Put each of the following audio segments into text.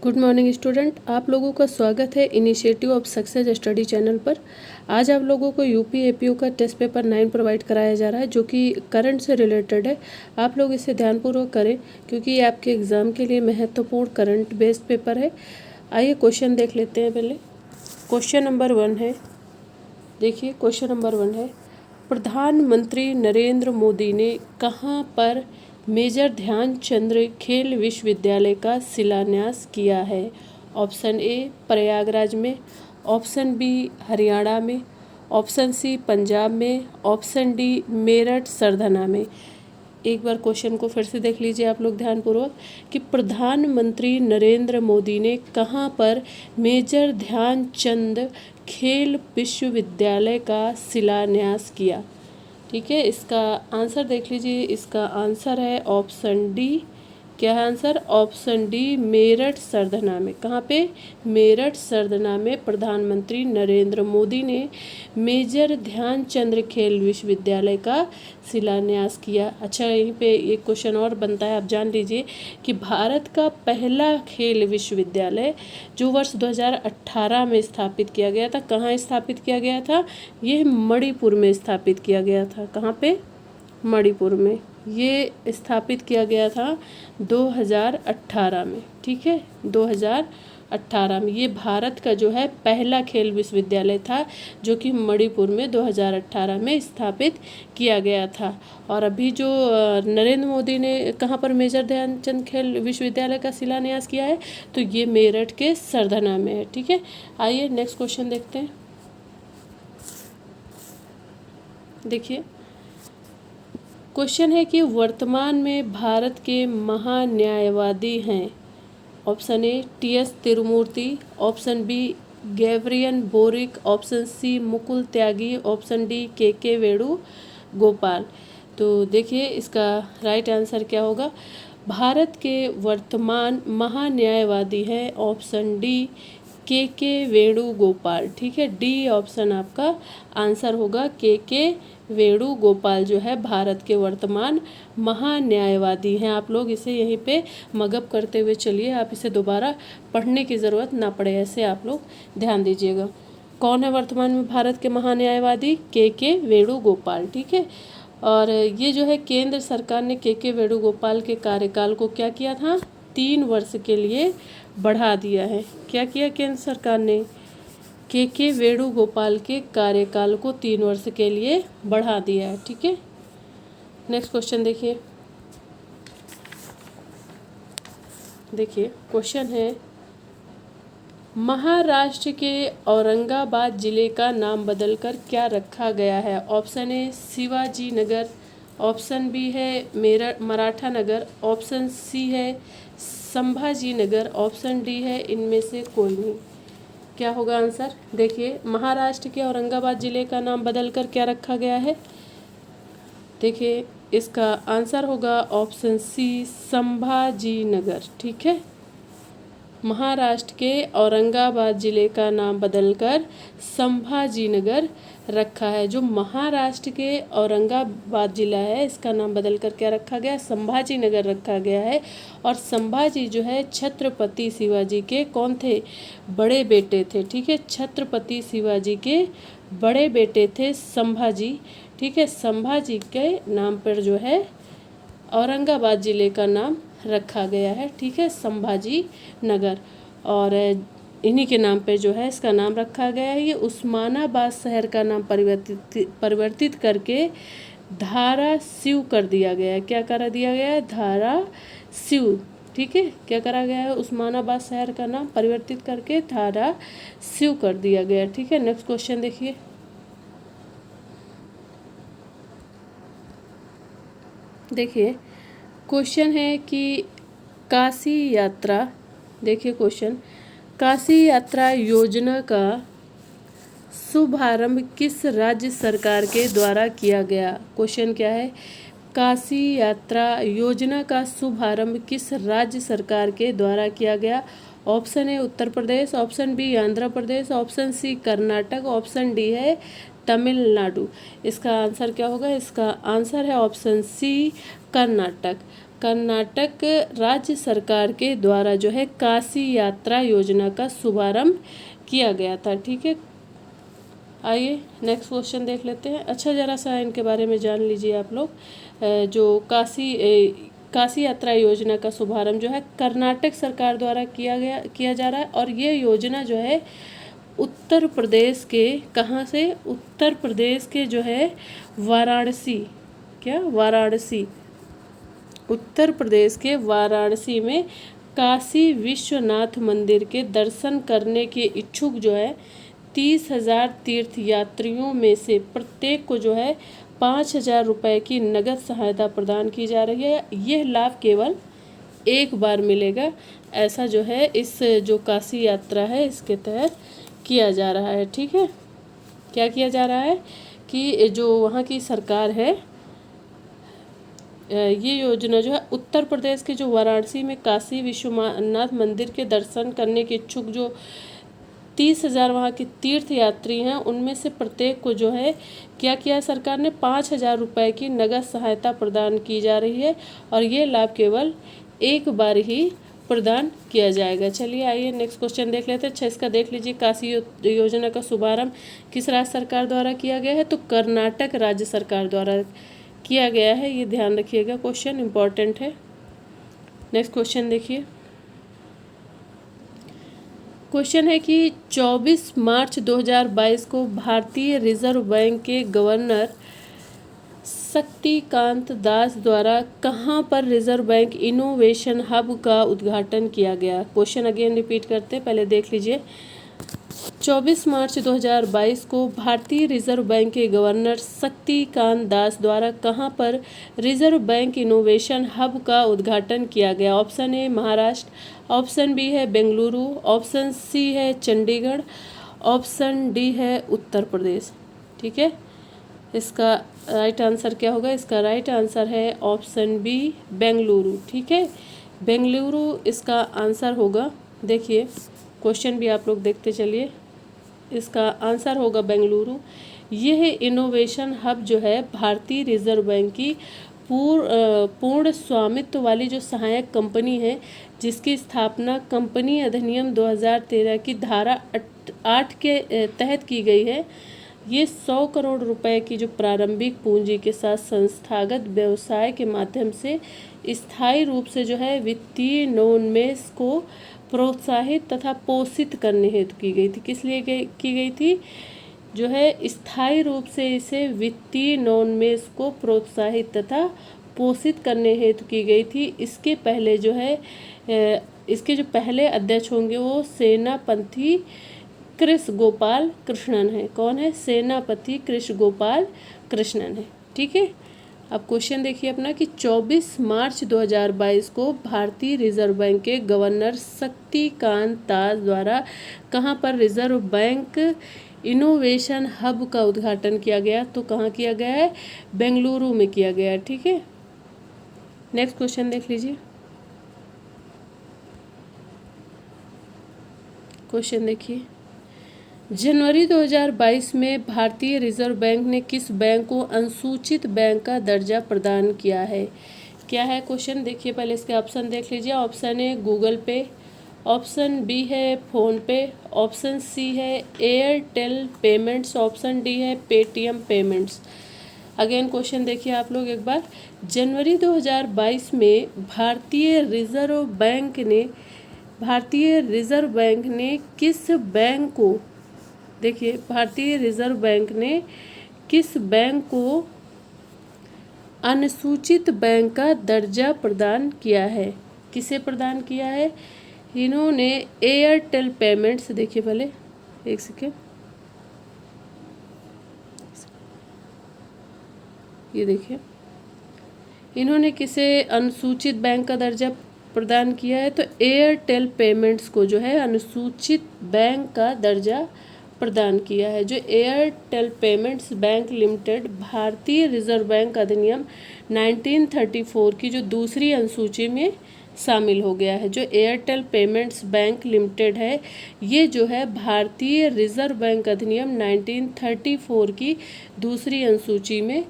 Good morning student, आप लोगों का स्वागत है initiative of success study channel पर। आज आप लोगों को यूपी एपीयू का टेस्ट पेपर 9 प्रोवाइड कराया जा रहा है, जो कि करंट से रिलेटेड है। आप लोग इसे ध्यानपूर्वक करें क्योंकि ये आपके एग्ज़ाम के लिए महत्वपूर्ण करंट बेस्ड पेपर है। आइए क्वेश्चन देख लेते हैं। पहले क्वेश्चन नंबर 1 है। देखिए क्वेश्चन नंबर 1 है, प्रधानमंत्री नरेंद्र मोदी ने कहाँ पर मेजर ध्यानचंद खेल विश्वविद्यालय का शिलान्यास किया है? ऑप्शन ए प्रयागराज में, ऑप्शन बी हरियाणा में, ऑप्शन सी पंजाब में, ऑप्शन डी मेरठ सरधना में। एक बार क्वेश्चन को फिर से देख लीजिए आप लोग ध्यानपूर्वक कि प्रधानमंत्री नरेंद्र मोदी ने कहाँ पर मेजर ध्यानचंद खेल विश्वविद्यालय का शिलान्यास किया। ठीक है, इसका आंसर देख लीजिए। इसका आंसर है ऑप्शन डी। क्या है answer? Option D Meerut Sardhana में। कहाँ पे? मेरठ सरधना में प्रधानमंत्री नरेंद्र मोदी ने मेजर ध्यानचंद खेल विश्वविद्यालय का शिलान्यास किया। अच्छा, यहीं पे एक क्वेश्चन और बनता है, आप जान लीजिए कि भारत का पहला खेल विश्वविद्यालय जो वर्ष 2018 में स्थापित किया गया था, कहाँ स्थापित किया गया था? ये मणिपुर में स्थापित किया गया था। कहाँ पे? मणिपुर में ये स्थापित किया गया था 2018 में। ठीक है, 2018 में ये भारत का जो है पहला खेल विश्वविद्यालय था, जो कि मणिपुर में 2018 में स्थापित किया गया था। और अभी जो नरेंद्र मोदी ने कहाँ पर मेजर ध्यानचंद खेल विश्वविद्यालय का शिलान्यास किया है, तो ये मेरठ के सरधना में है। ठीक है, आइए नेक्स्ट क्वेश्चन देखते हैं। देखिए क्वेश्चन है कि वर्तमान में भारत के महान्यायवादी हैं। Option A T S. Tirumurti, option B Gabriel Boric, option C Mukul Tyagi, option D K Venu Gopal. तो देखिए इसका राइट आंसर क्या होगा? भारत के वर्तमान महान्यायवादी हैं ऑप्शन डी के वेणुगोपाल। ठीक है, डी ऑप्शन आपका आंसर होगा। के वेणुगोपाल जो है भारत के वर्तमान महान्यायवादी हैं। आप लोग इसे यहीं पे मगअप करते हुए चलिए, आप इसे दोबारा पढ़ने की ज़रूरत ना पड़े, ऐसे आप लोग ध्यान दीजिएगा। कौन है वर्तमान में भारत के महान्यायवादी? के वेणुगोपाल। ठीक है, और ये जो है केंद्र सरकार ने के वेणुगोपाल के कार्यकाल को क्या किया था? 3 वर्ष के लिए बढ़ा दिया है। क्या किया केंद्र सरकार ने? के वेणुगोपाल के कार्यकाल को 3 वर्ष के लिए बढ़ा दिया है। ठीक है, नेक्स्ट क्वेश्चन देखिए। देखिए क्वेश्चन है, महाराष्ट्र के औरंगाबाद जिले का नाम बदलकर क्या रखा गया है? Option A Shivaji Nagar, option B है मराठा नगर, ऑप्शन सी है संभाजी नगर, ऑप्शन डी है इनमें से कोई नहीं। क्या होगा आंसर? देखिए महाराष्ट्र के औरंगाबाद जिले का नाम बदलकर क्या रखा गया है? देखिए इसका आंसर होगा ऑप्शन सी संभाजी नगर। ठीक है, महाराष्ट्र के औरंगाबाद जिले का नाम बदलकर संभाजी नगर रखा है। जो महाराष्ट्र के औरंगाबाद जिला है, इसका नाम बदलकर क्या रखा गया? संभाजी नगर रखा गया है। और संभाजी जो है छत्रपति शिवाजी के कौन थे? बड़े बेटे थे। ठीक है, छत्रपति शिवाजी के बड़े बेटे थे संभाजी। ठीक है, संभाजी के नाम पर जो है औरंगाबाद जिले का नाम रखा गया है। ठीक है, संभाजी नगर, और इन्हीं के नाम पे जो है इसका नाम रखा गया है। ये उस्मानाबाद शहर का नाम परिवर्तित करके धारा शिव कर दिया गया है। क्या कर दिया गया है? धारा शिव। ठीक है, क्या करा गया है? उस्मानाबाद शहर का नाम परिवर्तित करके धारा शिव कर दिया गया। ठीक है, नेक्स्ट क्वेश्चन देखिए। देखिए क्वेश्चन है कि काशी यात्रा, देखिए क्वेश्चन, काशी यात्रा योजना का शुभारंभ किस राज्य सरकार के द्वारा किया गया? क्वेश्चन क्या है? काशी यात्रा योजना का शुभारंभ किस राज्य सरकार के द्वारा किया गया? Option A Uttar Pradesh, option B Andhra Pradesh, option C Karnataka, option D है तमिलनाडु। इसका आंसर क्या होगा? इसका आंसर है ऑप्शन सी कर्नाटक। कर्नाटक राज्य सरकार के द्वारा जो है काशी यात्रा योजना का शुभारंभ किया गया था। ठीक है, आइए नेक्स्ट क्वेश्चन देख लेते हैं। अच्छा, ज़रा सा इनके बारे में जान लीजिए आप लोग। जो काशी यात्रा योजना का शुभारंभ जो है कर्नाटक सरकार द्वारा किया जा रहा है, और ये योजना जो है उत्तर प्रदेश के, कहाँ से, उत्तर प्रदेश के जो है वाराणसी, उत्तर प्रदेश के वाराणसी में काशी विश्वनाथ मंदिर के दर्शन करने के इच्छुक जो है 30,000 तीर्थ यात्रियों में से प्रत्येक को जो है 5,000 रुपये की नगद सहायता प्रदान की जा रही है। यह लाभ केवल एक बार मिलेगा, ऐसा जो है इस जो काशी यात्रा है इसके तहत किया जा रहा है। ठीक है, क्या किया जा रहा है कि जो वहाँ की सरकार है, ये योजना जो है उत्तर प्रदेश के जो वाराणसी में काशी विश्वनाथ मंदिर के दर्शन करने के इच्छुक जो 30,000 वहाँ के तीर्थ यात्री हैं, उनमें से प्रत्येक को जो है क्या किया है सरकार ने, 5,000 रुपये की नगद सहायता प्रदान की जा रही है, और ये लाभ केवल एक बार ही प्रदान किया जाएगा। चलिए आइए नेक्स्ट क्वेश्चन देख लेते हैं। अच्छा, इसका देख लीजिए, काशी योजना का शुभारंभ किस राज्य सरकार द्वारा किया गया है, तो कर्नाटक राज्य सरकार द्वारा किया गया है। ये ध्यान रखिएगा, क्वेश्चन इंपॉर्टेंट है। नेक्स्ट क्वेश्चन देखिए। क्वेश्चन है कि 24 मार्च 2022 को भारतीय रिजर्व बैंक के गवर्नर शक्तिकांत दास द्वारा कहाँ पर रिजर्व बैंक इनोवेशन हब का उद्घाटन किया गया। क्वेश्चन अगेन रिपीट करते, पहले देख लीजिए। 24 मार्च 2022 को भारतीय रिजर्व बैंक के गवर्नर शक्तिकांत दास द्वारा कहाँ पर रिजर्व बैंक इनोवेशन हब का उद्घाटन किया गया। Option A Maharashtra, option B है बेंगलुरु, ऑप्शन सी है चंडीगढ़, ऑप्शन डी है उत्तर प्रदेश। ठीक है, इसका राइट आंसर क्या होगा, इसका राइट आंसर है ऑप्शन बी बेंगलुरु। ठीक है, बेंगलुरु इसका आंसर होगा। देखिए क्वेश्चन भी आप लोग देखते चलिए, इसका आंसर होगा बेंगलुरु। यह इनोवेशन हब जो है भारतीय रिजर्व बैंक की पूर्ण स्वामित्व वाली जो सहायक कंपनी है, जिसकी स्थापना कंपनी अधिनियम 2013 की धारा 8 के तहत की गई है। ये 100 करोड़ रुपए की जो प्रारंभिक पूंजी के साथ संस्थागत व्यवसाय के माध्यम से स्थायी रूप से जो है वित्तीय नवोन्मेष को प्रोत्साहित तथा पोषित करने हेतु की गई थी। किस लिए की गई थी, जो है स्थायी रूप से इसे वित्तीय नवोन्मेष को प्रोत्साहित तथा पोषित करने हेतु की गई थी। इसके पहले जो है इसके जो पहले अध्यक्ष होंगे वो सेनापति कृष्ण गोपाल कृष्णन है। कौन है, सेनापति कृष्ण गोपाल कृष्णन है। ठीक है, अब क्वेश्चन देखिए अपना कि 24 मार्च 2022 को भारतीय रिजर्व बैंक के गवर्नर शक्तिकांत दास द्वारा कहाँ पर रिजर्व बैंक इनोवेशन हब का उद्घाटन किया गया, तो कहाँ किया गया है, बेंगलुरु में किया गया है। ठीक है, नेक्स्ट क्वेश्चन देख लीजिए। क्वेश्चन देखिए, जनवरी 2022 में भारतीय रिजर्व बैंक ने किस बैंक को अनुसूचित बैंक का दर्जा प्रदान किया है। क्या है क्वेश्चन, देखिए पहले इसके ऑप्शन देख लीजिए। ऑप्शन ए गूगल पे, ऑप्शन बी है फ़ोन पे, ऑप्शन सी है एयरटेल पेमेंट्स, ऑप्शन डी है पेटीएम पेमेंट्स। अगेन क्वेश्चन देखिए आप लोग एक बार। जनवरी 2022 में भारतीय रिजर्व बैंक ने किस बैंक को, देखिए भारतीय रिजर्व बैंक ने किस बैंक को अनुसूचित बैंक का दर्जा प्रदान किया है। किसे प्रदान किया है, इन्होंने एयरटेल पेमेंट्स, देखिए पहले एक सेकेंड, ये देखिए इन्होंने किसे अनुसूचित बैंक का दर्जा प्रदान किया है, तो एयरटेल पेमेंट्स को जो है अनुसूचित बैंक का दर्जा प्रदान किया है। जो एयरटेल पेमेंट्स बैंक लिमिटेड भारतीय रिजर्व बैंक अधिनियम 1934 की जो दूसरी अनुसूची में शामिल हो गया है। जो एयरटेल पेमेंट्स बैंक लिमिटेड है, ये जो है भारतीय रिजर्व बैंक अधिनियम 1934 की दूसरी अनुसूची में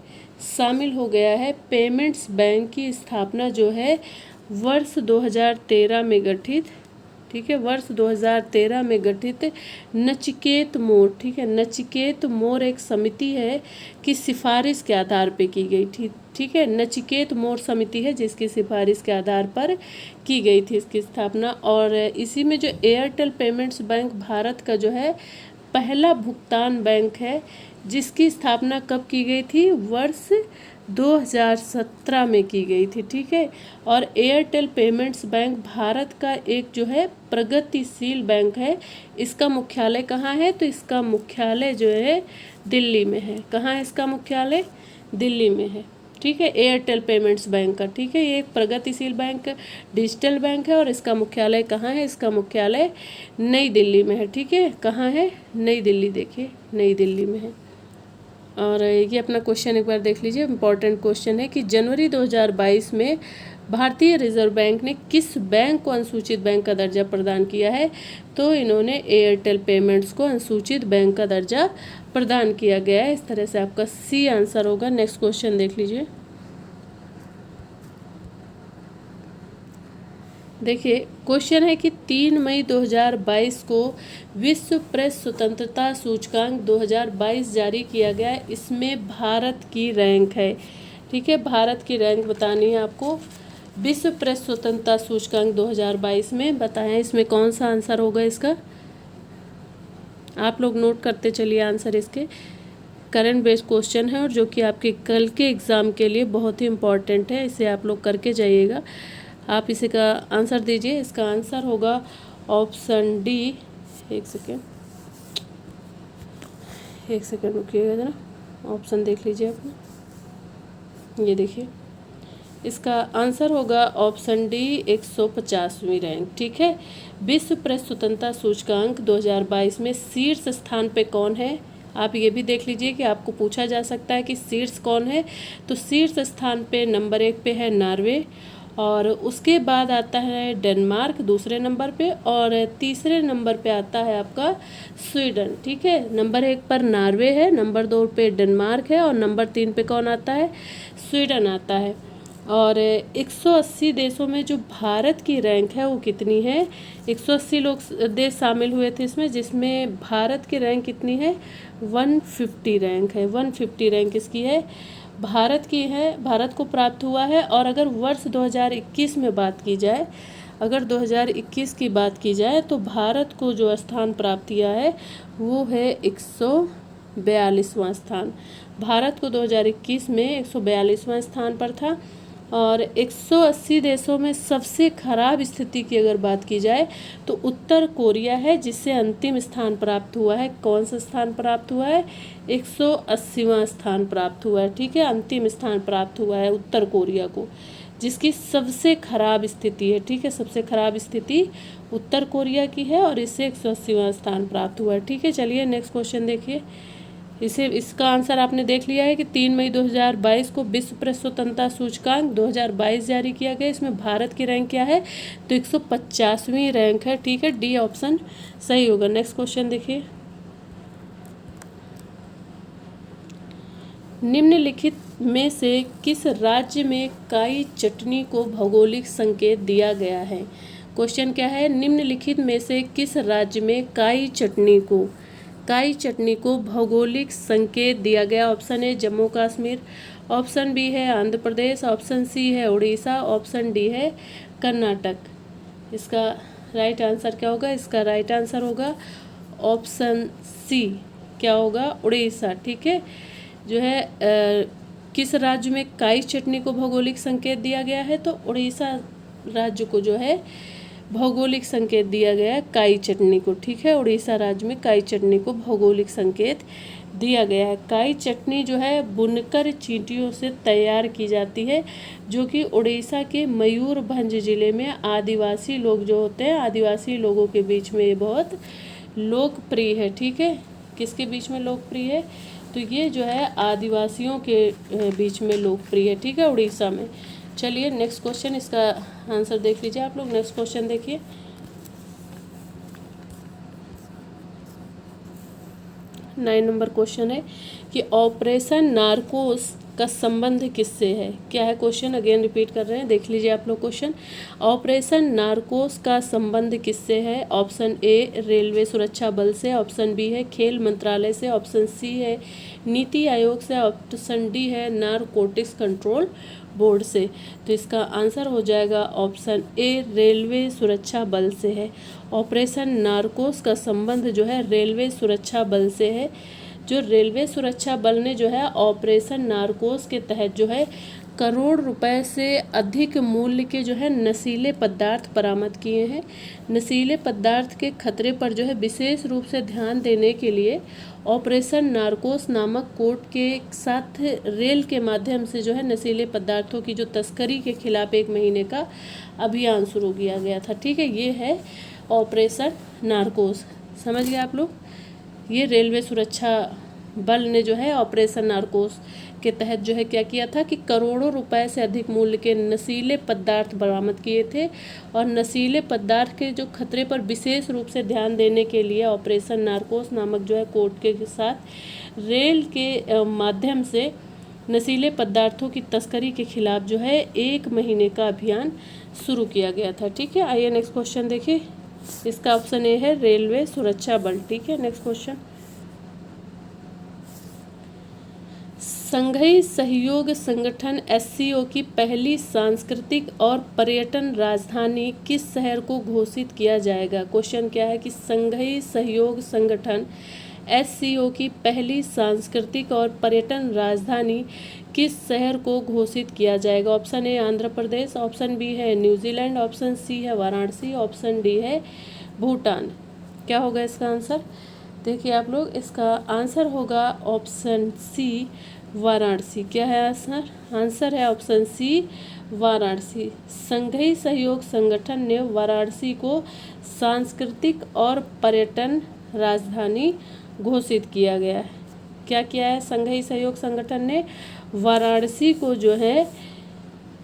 शामिल हो गया है। पेमेंट्स बैंक की स्थापना जो है वर्ष 2013 में गठित, ठीक है, वर्ष 2013 में गठित नचिकेत मोर, ठीक है, नचिकेत मोर एक समिति है कि सिफारिश के आधार पे की गई थी, ठीक है, नचिकेत मोर समिति है जिसकी सिफारिश के आधार पर की गई थी इसकी स्थापना। और इसी में जो एयरटेल पेमेंट्स बैंक भारत का जो है पहला भुगतान बैंक है जिसकी स्थापना कब की गई थी, वर्ष 2017 में की गई थी, ठीक है। और एयरटेल पेमेंट्स बैंक भारत का एक जो है प्रगतिशील बैंक है। इसका मुख्यालय कहाँ है, तो इसका मुख्यालय जो है दिल्ली में है। कहाँ है इसका मुख्यालय, दिल्ली में है, ठीक है, एयरटेल पेमेंट्स बैंक का, ठीक है। ये एक प्रगतिशील बैंक डिजिटल बैंक है और इसका मुख्यालय कहाँ है, इसका मुख्यालय नई दिल्ली में है, ठीक है। कहाँ है, नई दिल्ली, देखिए नई दिल्ली में है। और ये अपना क्वेश्चन एक बार देख लीजिए, इम्पॉर्टेंट क्वेश्चन है कि जनवरी 2022 में भारतीय रिजर्व बैंक ने किस बैंक को अनुसूचित बैंक का दर्जा प्रदान किया है, तो इन्होंने एयरटेल पेमेंट्स को अनुसूचित बैंक का दर्जा प्रदान किया गया है। इस तरह से आपका सी आंसर होगा। नेक्स्ट क्वेश्चन देख लीजिए, देखिए क्वेश्चन है कि 3 मई 2022 को विश्व प्रेस स्वतंत्रता सूचकांक 2022 जारी किया गया है। इसमें भारत की रैंक है, ठीक है, भारत की रैंक बतानी है आपको। विश्व प्रेस स्वतंत्रता सूचकांक 2022 में बताएं इसमें कौन सा आंसर होगा इसका, आप लोग नोट करते चलिए आंसर। इसके करंट बेस्ड क्वेश्चन है और जो कि आपके कल के एग्ज़ाम के लिए बहुत ही इम्पॉर्टेंट है, इसे आप लोग करके जाइएगा। आप इसी का आंसर दीजिए। इसका आंसर होगा ऑप्शन डी। एक सेकेंड रुकिएगा ज़रा, ऑप्शन देख लीजिए अपना, ये देखिए इसका आंसर होगा ऑप्शन डी 150वीं रैंक, ठीक है। विश्व प्रेस स्वतंत्रता सूचकांक 2022 में शीर्ष स्थान पे कौन है, आप ये भी देख लीजिए कि आपको पूछा जा सकता है कि शीर्ष कौन है। तो शीर्ष स्थान पे नंबर 1 पे है नॉर्वे, और उसके बाद आता है डेनमार्क दूसरे नंबर पे, और तीसरे नंबर पे आता है आपका स्वीडन, ठीक है। नंबर 1 पर नॉर्वे है, नंबर 2 पे डेनमार्क है और नंबर 3 पे कौन आता है, स्वीडन आता है। और 180 देशों में जो भारत की रैंक है वो कितनी है, 180 लोग देश शामिल हुए थे इसमें, जिसमें भारत की रैंक कितनी है, 150 रैंक है, 150 रैंक इसकी है, भारत की है, भारत को प्राप्त हुआ है। और अगर वर्ष 2021 में बात की जाए, अगर 2021 की बात की जाए तो भारत को जो स्थान प्राप्त किया है वो है 142वां स्थान। भारत को 2021 में 142वां स्थान पर था। और 180 देशों में सबसे खराब स्थिति की अगर बात की जाए तो उत्तर कोरिया है, जिससे अंतिम स्थान प्राप्त हुआ है। कौन सा स्थान प्राप्त हुआ है, 180वां स्थान प्राप्त हुआ है, ठीक है, अंतिम स्थान प्राप्त हुआ है उत्तर कोरिया को, जिसकी सबसे खराब स्थिति है, ठीक है, सबसे खराब स्थिति उत्तर कोरिया की है और इससे 180वां स्थान प्राप्त हुआ है, ठीक है। चलिए नेक्स्ट क्वेश्चन देखिए। इसका आंसर आपने देख लिया है कि 3 मई 2022 को विश्व प्रेस स्वतंत्रता सूचकांक 2022 जारी किया गया। इसमें भारत की रैंक क्या है, तो 150वीं रैंक है, ठीक है, डी ऑप्शन सही होगा। नेक्स्ट क्वेश्चन देखिए, निम्नलिखित में से किस राज्य में काई चटनी को भौगोलिक संकेत दिया गया है। क्वेश्चन क्या है, निम्नलिखित में से किस राज्य में काई चटनी को भौगोलिक संकेत दिया गया। Option A Jammu Kashmir, option B है आंध्र प्रदेश, ऑप्शन सी है उड़ीसा, ऑप्शन डी है कर्नाटक। इसका राइट आंसर क्या होगा, इसका राइट आंसर होगा ऑप्शन सी, क्या होगा, उड़ीसा, ठीक है। जो है किस राज्य में काई चटनी को भौगोलिक संकेत दिया गया है, तो उड़ीसा राज्य को जो है भौगोलिक संकेत दिया गया है काई चटनी को, ठीक है। उड़ीसा राज्य में काई चटनी को भौगोलिक संकेत दिया गया है। काई चटनी जो है बुनकर चींटियों से तैयार की जाती है, जो कि उड़ीसा के मयूरभंज जिले में आदिवासी लोग जो होते हैं, आदिवासी लोगों के बीच में ये बहुत लोकप्रिय है, ठीक है। किसके बीच में लोकप्रिय है, तो ये जो है आदिवासियों के बीच में लोकप्रिय है, ठीक है, उड़ीसा में। चलिए नेक्स्ट क्वेश्चन, इसका आंसर देख लीजिए आप लोग। नेक्स्ट क्वेश्चन देखिए, 9 नंबर क्वेश्चन है कि ऑपरेशन नारकोस का संबंध किससे है? क्या है क्वेश्चन, अगेन रिपीट कर रहे हैं, देख लीजिए आप लोग क्वेश्चन। ऑपरेशन नारकोस का संबंध किससे है? ऑप्शन ए रेलवे सुरक्षा बल से, ऑप्शन बी है खेल मंत्रालय से, ऑप्शन सी है नीति आयोग से, ऑप्शन डी है नारकोटिक्स कंट्रोल बोर्ड से। तो इसका आंसर हो जाएगा ऑप्शन ए रेलवे सुरक्षा बल से है। ऑपरेशन नारकोस का संबंध जो है रेलवे सुरक्षा बल से है। जो रेलवे सुरक्षा बल ने जो है ऑपरेशन नारकोस के तहत जो है करोड़ रुपए से अधिक मूल्य के जो है नशीले पदार्थ बरामद किए हैं। नशीले पदार्थ के खतरे पर जो है विशेष रूप से ध्यान देने के लिए ऑपरेशन नारकोस नामक कोड के साथ रेल के माध्यम से जो है नशीले पदार्थों की जो तस्करी के खिलाफ 1 महीने का अभियान शुरू किया गया था। ठीक है, ये है ऑपरेशन नारकोस। समझ गए आप लोग? ये रेलवे सुरक्षा बल ने जो है ऑपरेशन नारकोस के तहत जो है क्या किया था कि करोड़ों रुपए से अधिक मूल्य के नशीले पदार्थ बरामद किए थे। और नशीले पदार्थ के जो खतरे पर विशेष रूप से ध्यान देने के लिए ऑपरेशन नारकोस नामक जो है कोड के साथ रेल के माध्यम से नशीले पदार्थों की तस्करी के खिलाफ जो है 1 महीने का अभियान शुरू किया गया था। ठीक है, आइए नेक्स्ट क्वेश्चन देखिए। इसका ऑप्शन ए है रेलवे सुरक्षा बल। ठीक है, नेक्स्ट क्वेश्चन। संघीय सहयोग संगठन एससीओ की पहली सांस्कृतिक और पर्यटन राजधानी किस शहर को घोषित किया जाएगा? क्वेश्चन क्या है कि संघीय सहयोग संगठन एससीओ की पहली सांस्कृतिक और पर्यटन राजधानी किस शहर को घोषित किया जाएगा? Option A Andhra Pradesh, option B है न्यूजीलैंड, ऑप्शन सी है वाराणसी, ऑप्शन डी है भूटान। क्या होगा इसका आंसर? देखिए आप लोग, इसका आंसर होगा ऑप्शन सी वाराणसी। क्या है आंसर? आंसर है ऑप्शन सी वाराणसी। संघीय सहयोग संगठन ने वाराणसी को सांस्कृतिक और पर्यटन राजधानी घोषित किया गया है। क्या किया है संघीय सहयोग संगठन ने? वाराणसी को जो है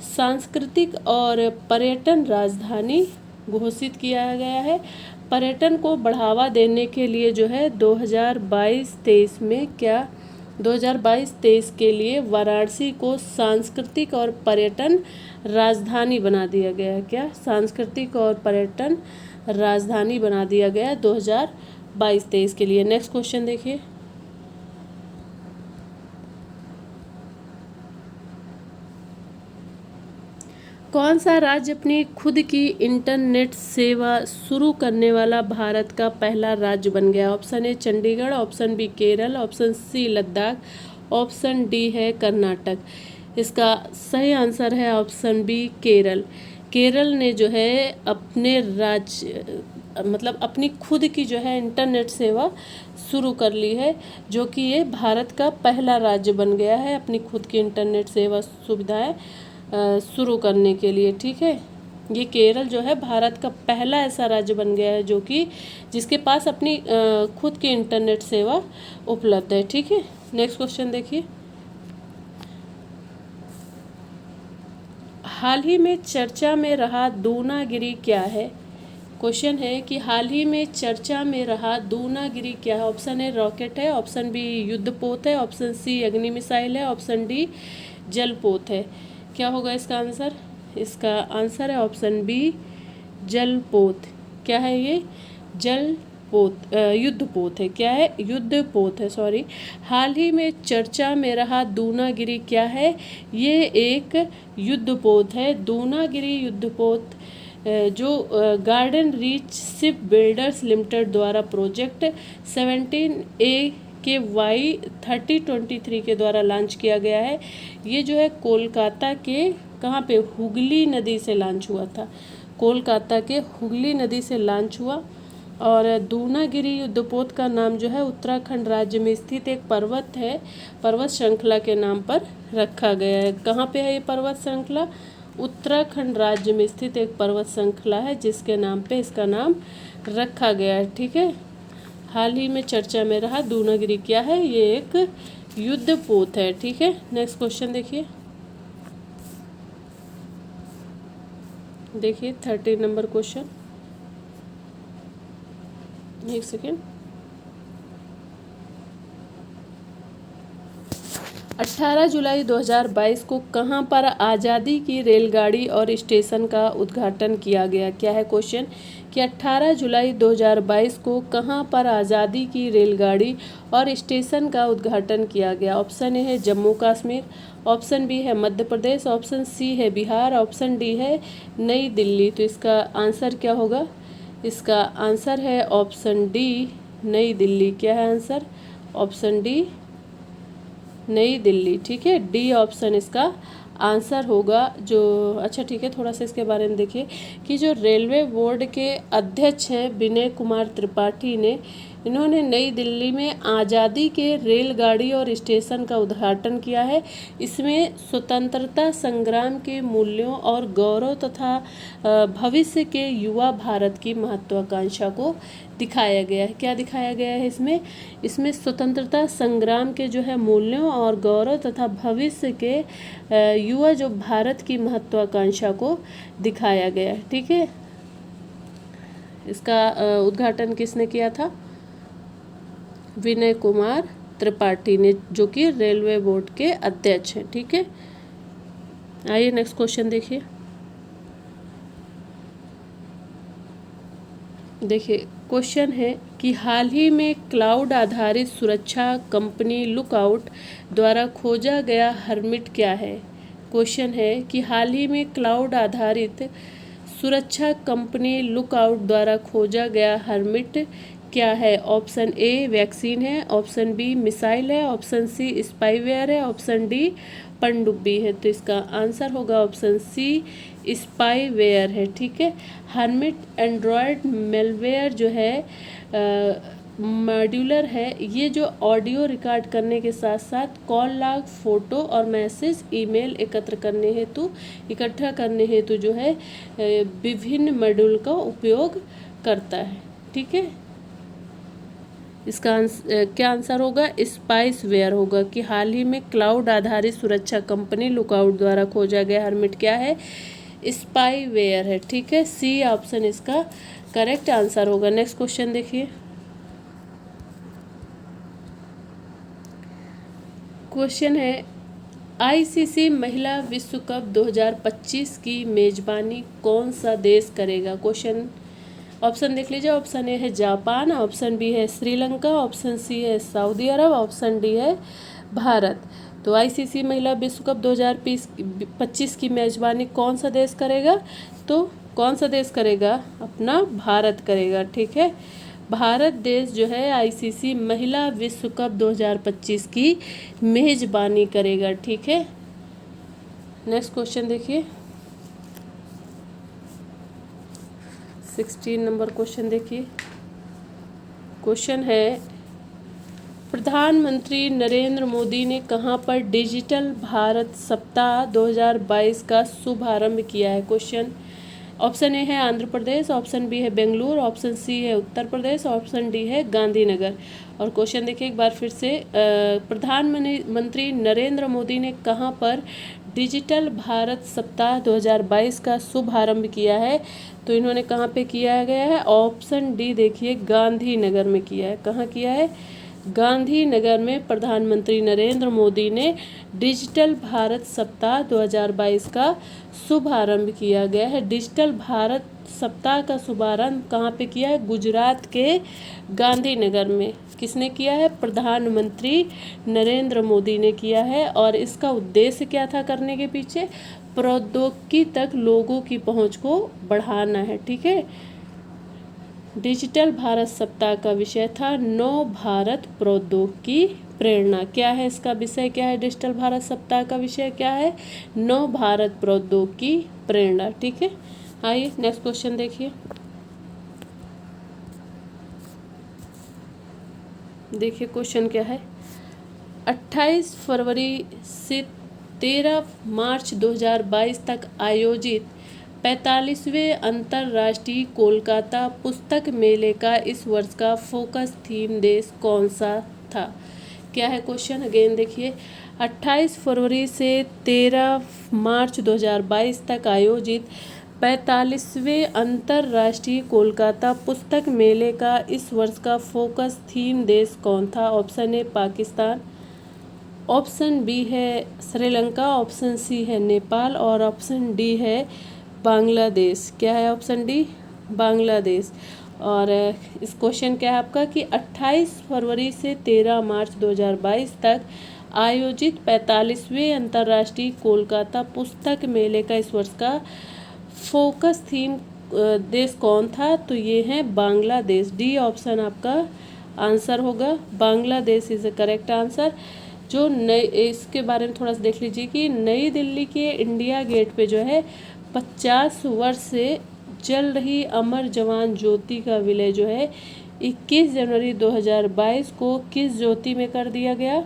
सांस्कृतिक और पर्यटन राजधानी घोषित किया गया है। पर्यटन को बढ़ावा देने के लिए जो है 2022-23 में 2022-23 के लिए वाराणसी को सांस्कृतिक और पर्यटन राजधानी बना दिया गया है। क्या? सांस्कृतिक और पर्यटन राजधानी बना दिया गया 2022-23 के लिए। नेक्स्ट क्वेश्चन देखिए। कौन सा राज्य अपनी खुद की इंटरनेट सेवा शुरू करने वाला भारत का पहला राज्य बन गया? Option A Chandigarh, option B Kerala, option C Ladakh, option D है कर्नाटक। इसका सही आंसर है ऑप्शन बी केरल। केरल ने जो है अपने राज्य मतलब अपनी खुद की जो है इंटरनेट सेवा शुरू कर ली है, जो कि ये भारत का पहला राज्य बन गया है अपनी खुद की इंटरनेट सेवा सुविधाएं शुरू करने के लिए। ठीक है, ये केरल जो है भारत का पहला ऐसा राज्य बन गया है जो कि जिसके पास अपनी खुद की इंटरनेट सेवा उपलब्ध है। ठीक है, नेक्स्ट क्वेश्चन देखिए। हाल ही में चर्चा में रहा दूनागिरी क्या है? क्वेश्चन है कि हाल ही में चर्चा में रहा दूनागिरी क्या है? ऑप्शन ए रॉकेट है, ऑप्शन बी युद्धपोत है, ऑप्शन सी अग्नि मिसाइल है, ऑप्शन डी जलपोत है। क्या होगा इसका आंसर? इसका आंसर है ऑप्शन बी जलपोत। क्या है ये? जलपोत युद्धपोत है। क्या है? युद्धपोत है, सॉरी। हाल ही में चर्चा में रहा दूनागिरी क्या है? ये एक युद्धपोत है। दूनागिरी युद्धपोत जो garden reach ship builders limited द्वारा प्रोजेक्ट 17A के Y3023 के द्वारा लॉन्च किया गया है। ये जो है कोलकाता के कहाँ पे? हुगली नदी से लॉन्च हुआ था। कोलकाता के हुगली नदी से लॉन्च हुआ। और दूनागिरी युद्धपोत का नाम जो है उत्तराखंड राज्य में स्थित एक पर्वत है, पर्वत श्रृंखला के नाम पर रखा गया है। कहाँ पे है ये पर्वत श्रृंखला? उत्तराखंड राज्य में स्थित एक पर्वत श्रृंखला है जिसके नाम पे इसका नाम रखा गया है। ठीक है, हाल ही में चर्चा में रहा दूनागिरी क्या है? ये एक युद्धपोत है। ठीक है, नेक्स्ट क्वेश्चन देखिए। 13 नंबर क्वेश्चन। एक सेकेंड। 18 जुलाई 2022 को कहाँ पर आज़ादी की रेलगाड़ी और स्टेशन का उद्घाटन किया गया? क्या है क्वेश्चन कि 18 जुलाई 2022 को कहाँ पर आज़ादी की रेलगाड़ी और स्टेशन का उद्घाटन किया गया? ऑप्शन ए है जम्मू कश्मीर, ऑप्शन बी है मध्य प्रदेश, ऑप्शन सी है बिहार, ऑप्शन डी है नई दिल्ली। तो इसका आंसर क्या होगा? इसका आंसर है ऑप्शन डी नई दिल्ली। क्या है आंसर? ऑप्शन डी नई दिल्ली। ठीक है, डी ऑप्शन इसका आंसर होगा। जो अच्छा ठीक है, थोड़ा सा इसके बारे में देखिए कि जो रेलवे बोर्ड के अध्यक्ष हैं विनय कुमार त्रिपाठी ने, इन्होंने नई दिल्ली में आज़ादी के रेलगाड़ी और स्टेशन का उद्घाटन किया है। इसमें स्वतंत्रता संग्राम के मूल्यों और गौरव तथा भविष्य के युवा भारत की महत्वाकांक्षा को दिखाया गया है। क्या दिखाया गया है इसमें? इसमें स्वतंत्रता संग्राम के जो है मूल्यों और गौरव तथा भविष्य के युवा जो भारत की महत्वाकांक्षा को दिखाया गया है। ठीक है, इसका उद्घाटन किसने किया था? विनय कुमार त्रिपाठी ने, जो कि रेलवे बोर्ड के अध्यक्ष हैं। ठीक है, आइए नेक्स्ट क्वेश्चन देखिए। देखिए क्वेश्चन है कि हाल ही में क्लाउड आधारित सुरक्षा कंपनी लुकआउट द्वारा खोजा गया हर्मिट क्या है? क्वेश्चन है कि हाल ही में क्लाउड आधारित सुरक्षा कंपनी लुकआउट द्वारा खोजा गया हर्मिट क्या है? ऑप्शन ए वैक्सीन है, ऑप्शन बी मिसाइल है, ऑप्शन सी स्पाईवेयर है, ऑप्शन डी पनडुब्बी है। तो इसका आंसर होगा ऑप्शन सी स्पाईवेयर है। ठीक है, हर्मिट एंड्रॉयड मेलवेयर जो है मॉड्यूलर है। ये जो ऑडियो रिकॉर्ड करने के साथ साथ कॉल लॉग, फोटो और मैसेज, ईमेल इकट्ठा करने हेतु जो है विभिन्न मॉड्यूल का उपयोग करता है। ठीक है, इसका क्या आंसर होगा? स्पाईवेयर होगा कि हाल ही में क्लाउड आधारित सुरक्षा कंपनी लुकआउट द्वारा खोजा गया हर्मिट क्या है? स्पाईवेयर है। ठीक है, सी ऑप्शन इसका करेक्ट आंसर होगा। नेक्स्ट क्वेश्चन देखिए। क्वेश्चन है आईसीसी महिला विश्व कप 2025 की मेजबानी कौन सा देश करेगा? क्वेश्चन ऑप्शन देख लीजिए। ऑप्शन ए है जापान, ऑप्शन बी है श्रीलंका, ऑप्शन सी है सऊदी अरब, ऑप्शन डी है भारत। तो आईसीसी महिला विश्व कप 2025 की मेजबानी कौन सा देश करेगा? तो कौन सा देश करेगा? अपना भारत करेगा। ठीक है, भारत देश जो है आईसीसी महिला विश्व कप 2025 की मेजबानी करेगा। ठीक है, नेक्स्ट क्वेश्चन देखिए। 16 नंबर क्वेश्चन देखिए। क्वेश्चन है प्रधानमंत्री नरेंद्र मोदी ने कहां पर डिजिटल भारत सप्ताह 2022 का शुभारंभ किया है? क्वेश्चन ऑप्शन ए है आंध्र प्रदेश, ऑप्शन बी है बेंगलुरु, ऑप्शन सी है उत्तर प्रदेश, ऑप्शन डी है गांधीनगर। और क्वेश्चन देखिए एक बार फिर से, प्रधानमंत्री नरेंद्र मोदी ने कहां पर डिजिटल भारत सप्ताह 2022 का शुभारंभ किया है? तो इन्होंने कहाँ पे किया गया है? ऑप्शन डी देखिए, गांधीनगर में किया है। कहाँ किया है? गांधीनगर में प्रधानमंत्री नरेंद्र मोदी ने डिजिटल भारत सप्ताह 2022 का शुभारंभ किया गया है। डिजिटल भारत सप्ताह का शुभारंभ कहाँ पे किया है? गुजरात के गांधीनगर में। किसने किया है? प्रधानमंत्री नरेंद्र मोदी ने किया है। और इसका उद्देश्य क्या था करने के पीछे? प्रौद्योगिकी तक लोगों की पहुंच को बढ़ाना है। ठीक है, डिजिटल भारत सप्ताह का विषय था नव भारत प्रौद्योगिकी प्रेरणा। क्या है इसका विषय? क्या है डिजिटल भारत सप्ताह का विषय? क्या है? नव भारत प्रौद्योगिकी प्रेरणा। ठीक है, आइए नेक्स्ट क्वेश्चन देखिए। देखिए क्वेश्चन क्या है। 28 फरवरी से 13 मार्च 2022 तक आयोजित 45वें अंतर्राष्ट्रीय कोलकाता पुस्तक मेले का इस वर्ष का फोकस थीम देश कौन सा था? क्या है क्वेश्चन? अगेन देखिए, 28 फरवरी से 13 मार्च 2022 तक आयोजित 45वें अंतर्राष्ट्रीय कोलकाता पुस्तक मेले का इस वर्ष का फोकस थीम देश कौन था? Option A Pakistan, option B है श्रीलंका, ऑप्शन सी है नेपाल और ऑप्शन डी है बांग्लादेश। क्या है ऑप्शन डी? बांग्लादेश। और इस क्वेश्चन क्या है आपका कि 28 फरवरी से 13 मार्च 2022 तक आयोजित 45वें अंतर्राष्ट्रीय कोलकाता पुस्तक मेले का इस वर्ष का फोकस थीम देश कौन था? तो ये है बांग्लादेश। डी ऑप्शन आपका आंसर होगा, Bangladesh is the correct answer. जो नई, इसके बारे में थोड़ा सा देख लीजिए कि नई दिल्ली के इंडिया गेट पे जो है 50 वर्ष से जल रही अमर जवान ज्योति का विलय जो है 21 जनवरी 2022 को किस ज्योति में कर दिया गया?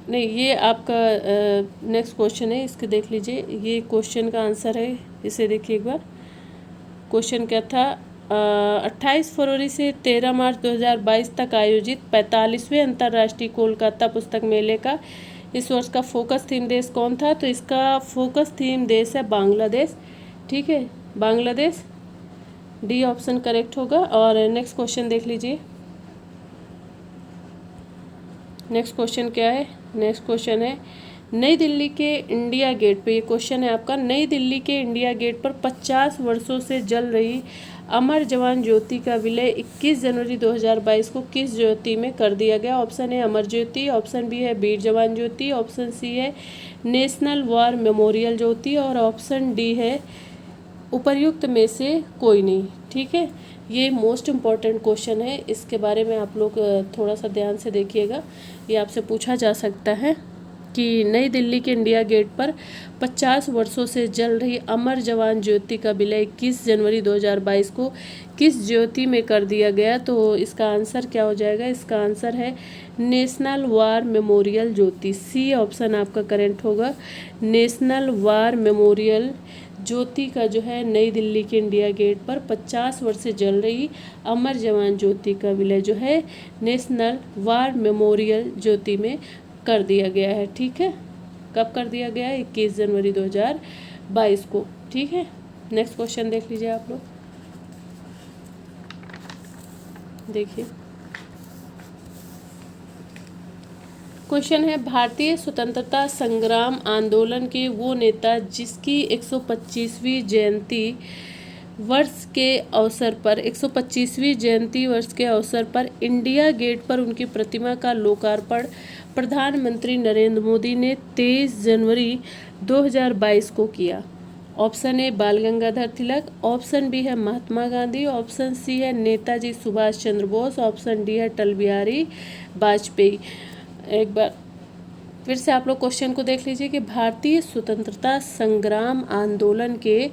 नहीं, ये आपका नेक्स्ट क्वेश्चन है, इसके देख लीजिए। ये क्वेश्चन का आंसर है, इसे देखिए एक बार। क्वेश्चन क्या था? 28 फरवरी से 13 मार्च 2022 तक आयोजित 45वें अंतर्राष्ट्रीय कोलकाता पुस्तक मेले का इस वर्ष का फोकस थीम देश कौन था? तो इसका फोकस थीम देश है बांग्लादेश। ठीक है, बांग्लादेश। डी ऑप्शन करेक्ट होगा। और नेक्स्ट क्वेश्चन देख लीजिए। नेक्स्ट क्वेश्चन क्या है? नेक्स्ट क्वेश्चन है नई दिल्ली के इंडिया गेट पे, ये क्वेश्चन है आपका, नई दिल्ली के इंडिया गेट पर 50 वर्षों से जल रही अमर जवान ज्योति का विलय 21 जनवरी 2022 को किस ज्योति में कर दिया गया? Option A Amar Jyoti, option B है वीर जवान ज्योति, ऑप्शन सी है नेशनल वॉर मेमोरियल ज्योति और ऑप्शन डी है उपर्युक्त में से कोई नहीं। ठीक है, ये मोस्ट इम्पॉर्टेंट क्वेश्चन है, इसके बारे में आप लोग थोड़ा सा ध्यान से देखिएगा। ये आपसे पूछा जा सकता है कि नई दिल्ली के इंडिया गेट पर 50 वर्षों से जल रही अमर जवान ज्योति का विलय 21 जनवरी 2022 को किस ज्योति में कर दिया गया? तो इसका आंसर क्या हो जाएगा? इसका आंसर है नेशनल वार मेमोरियल ज्योति। सी ऑप्शन आपका करेक्ट होगा, नेशनल वार मेमोरियल ज्योति का जो है नई दिल्ली के इंडिया गेट पर 50 वर्ष से जल रही अमर जवान ज्योति का विलय जो है नेशनल वार मेमोरियल ज्योति में कर दिया गया है। ठीक है, कब कर दिया गया है? 21 जनवरी 2022 को। ठीक है, नेक्स्ट क्वेश्चन देख लीजिए आप लोग। देखिए क्वेश्चन है भारतीय स्वतंत्रता संग्राम आंदोलन के वो नेता जिसकी 125वीं जयंती वर्ष के अवसर पर 125वीं जयंती वर्ष के अवसर पर इंडिया गेट पर उनकी प्रतिमा का लोकार्पण प्रधानमंत्री नरेंद्र मोदी ने 23 जनवरी 2022 को किया? ऑप्शन ए बाल गंगाधर तिलक, ऑप्शन बी है महात्मा गांधी, ऑप्शन सी है नेताजी सुभाष चंद्र बोस, ऑप्शन डी है अटल बिहारी वाजपेयी। एक बार फिर से आप लोग क्वेश्चन को देख लीजिए कि भारतीय स्वतंत्रता संग्राम आंदोलन के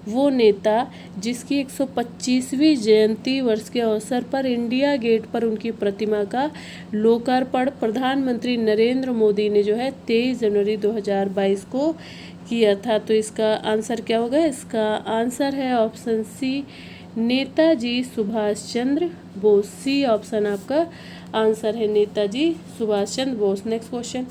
वो नेता जिसकी 125वीं जयंती वर्ष के अवसर पर इंडिया गेट पर उनकी प्रतिमा का लोकार्पण प्रधानमंत्री नरेंद्र मोदी ने जो है 23 जनवरी 2022 को किया था? तो इसका आंसर क्या होगा? इसका आंसर है ऑप्शन सी नेताजी सुभाष चंद्र बोस। सी ऑप्शन आपका आंसर है नेताजी सुभाष चंद्र बोस। नेक्स्ट क्वेश्चन,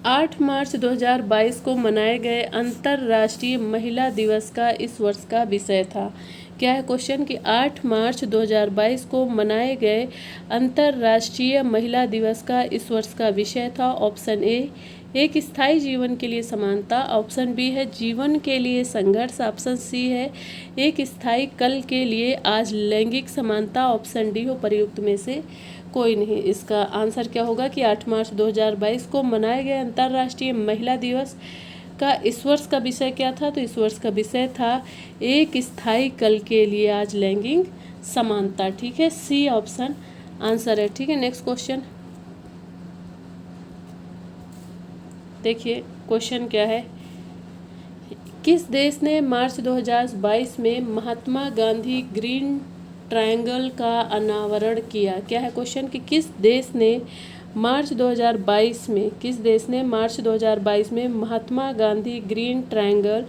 8 मार्च 2022 को मनाए गए अंतर्राष्ट्रीय महिला दिवस का इस वर्ष का विषय था? क्या है क्वेश्चन कि 8 मार्च 2022 को मनाए गए अंतर्राष्ट्रीय महिला दिवस का इस वर्ष का विषय था? ऑप्शन ए एक स्थायी जीवन के लिए समानता, ऑप्शन बी है जीवन के लिए संघर्ष, ऑप्शन सी है एक स्थायी कल के लिए आज लैंगिक समानता, ऑप्शन डी हो प्रयुक्त में से कोई नहीं। इसका आंसर क्या होगा कि 8 मार्च 2022 को मनाए गए अंतर्राष्ट्रीय महिला दिवस का इस वर्ष का विषय क्या था? तो इस वर्ष का विषय था एक स्थायी कल के लिए आज लैंगिक समानता। ठीक है, सी ऑप्शन आंसर है। ठीक है, नेक्स्ट क्वेश्चन देखिए। क्वेश्चन क्या है, किस देश ने मार्च 2022 में महात्मा गांधी ग्रीन ट्रायंगल का अनावरण किया? क्या है क्वेश्चन कि किस देश ने मार्च 2022 में मार्च 2022 में महात्मा गांधी ग्रीन ट्रायंगल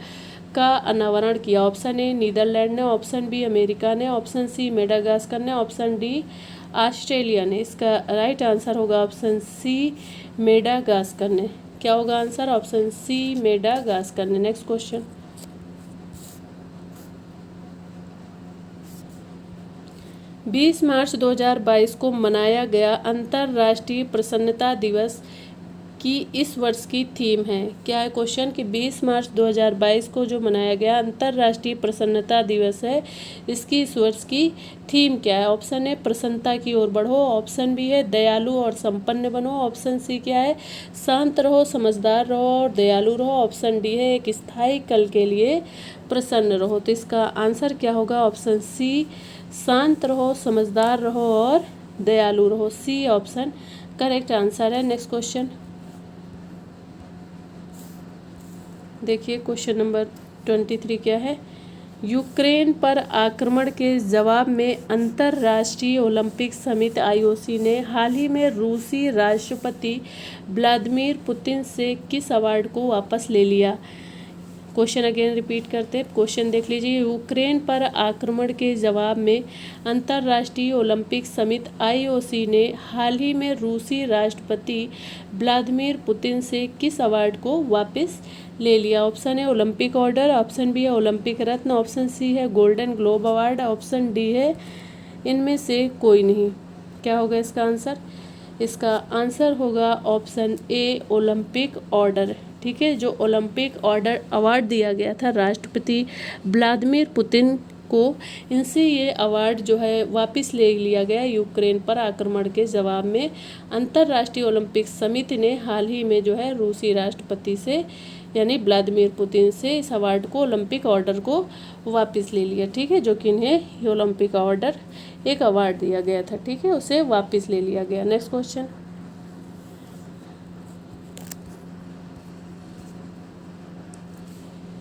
का अनावरण किया? ऑप्शन ए नीदरलैंड ने, ऑप्शन बी अमेरिका ने, ऑप्शन सी मेडागास्कर ने, ऑप्शन डी ऑस्ट्रेलिया ने। इसका राइट आंसर होगा ऑप्शन सी मेडागास्कर ने। क्या होगा आंसर? ऑप्शन सी मेडागास्कर ने। नेक्स्ट क्वेश्चन, 20 मार्च 2022 को मनाया गया अंतर्राष्ट्रीय प्रसन्नता दिवस की इस वर्ष की थीम है। क्या है क्वेश्चन कि 20 मार्च 2022 को जो मनाया गया अंतर्राष्ट्रीय प्रसन्नता दिवस है, इसकी इस वर्ष की थीम क्या है? ऑप्शन ए प्रसन्नता की ओर बढ़ो, ऑप्शन बी है दयालु और संपन्न बनो, ऑप्शन सी क्या है शांत रहो, समझदार रहो और दयालु रहो, ऑप्शन डी है एक स्थायी कल के लिए प्रसन्न रहो। तो इसका आंसर क्या होगा? ऑप्शन सी शांत रहो, समझदार रहो और दयालु रहो। सी ऑप्शन करेक्ट आंसर है। नेक्स्ट क्वेश्चन देखिए, क्वेश्चन नंबर 23 क्या है? यूक्रेन पर आक्रमण के जवाब में अंतर्राष्ट्रीय ओलंपिक समिति आईओसी ने हाल ही में रूसी राष्ट्रपति व्लादिमीर पुतिन से किस अवार्ड को वापस ले लिया? क्वेश्चन अगेन रिपीट करते हैं, क्वेश्चन देख लीजिए। यूक्रेन पर आक्रमण के जवाब में अंतर्राष्ट्रीय ओलंपिक समिति आईओसी ने हाल ही में रूसी राष्ट्रपति व्लादिमीर पुतिन से किस अवार्ड को वापस ले लिया? ऑप्शन है ओलंपिक ऑर्डर, ऑप्शन बी है ओलंपिक रत्न, ऑप्शन सी है golden globe award, option D है इनमें से कोई नहीं। क्या होगा इसका आंसर? इसका आंसर होगा ऑप्शन ए ओलंपिक ऑर्डर। ठीक है, जो ओलंपिक ऑर्डर अवार्ड दिया गया था राष्ट्रपति व्लादिमीर पुतिन को, इनसे ये अवार्ड जो है वापस ले लिया गया यूक्रेन पर आक्रमण के जवाब में। अंतर्राष्ट्रीय ओलंपिक समिति ने हाल ही में जो है रूसी राष्ट्रपति से यानी व्लादिमीर पुतिन से इस अवार्ड को ओलंपिक ऑर्डर को वापस ले लिया। ठीक है, जो कि इन्हें ये ओलंपिक ऑर्डर एक अवार्ड दिया गया था, ठीक है, उसे वापस ले लिया गया। नेक्स्ट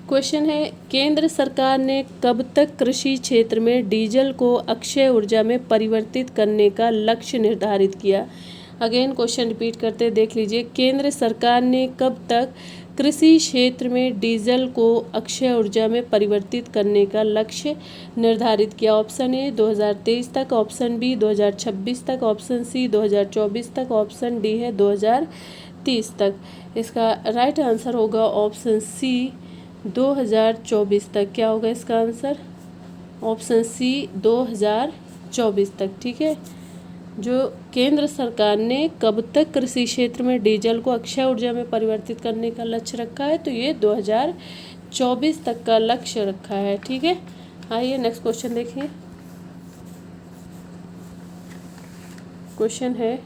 क्वेश्चन है, केंद्र सरकार ने कब तक कृषि क्षेत्र में डीजल को अक्षय ऊर्जा में परिवर्तित करने का लक्ष्य निर्धारित किया? अगेन क्वेश्चन रिपीट करते देख लीजिए। केंद्र सरकार ने कब तक कृषि क्षेत्र में डीजल को अक्षय ऊर्जा में परिवर्तित करने का लक्ष्य निर्धारित किया? ऑप्शन ए 2023 तक, ऑप्शन बी 2026 तक, ऑप्शन सी 2024 तक, ऑप्शन डी है 2030 तक। इसका राइट आंसर होगा ऑप्शन सी 2024 तक। क्या होगा इसका आंसर? ऑप्शन सी 2024 तक। ठीक है, जो केंद्र सरकार ने कब तक कृषि क्षेत्र में डीजल को अक्षय ऊर्जा में परिवर्तित करने का लक्ष्य रखा है, तो ये 2024 तक का लक्ष्य रखा है। ठीक है, आइए नेक्स्ट क्वेश्चन देखिए। क्वेश्चन है,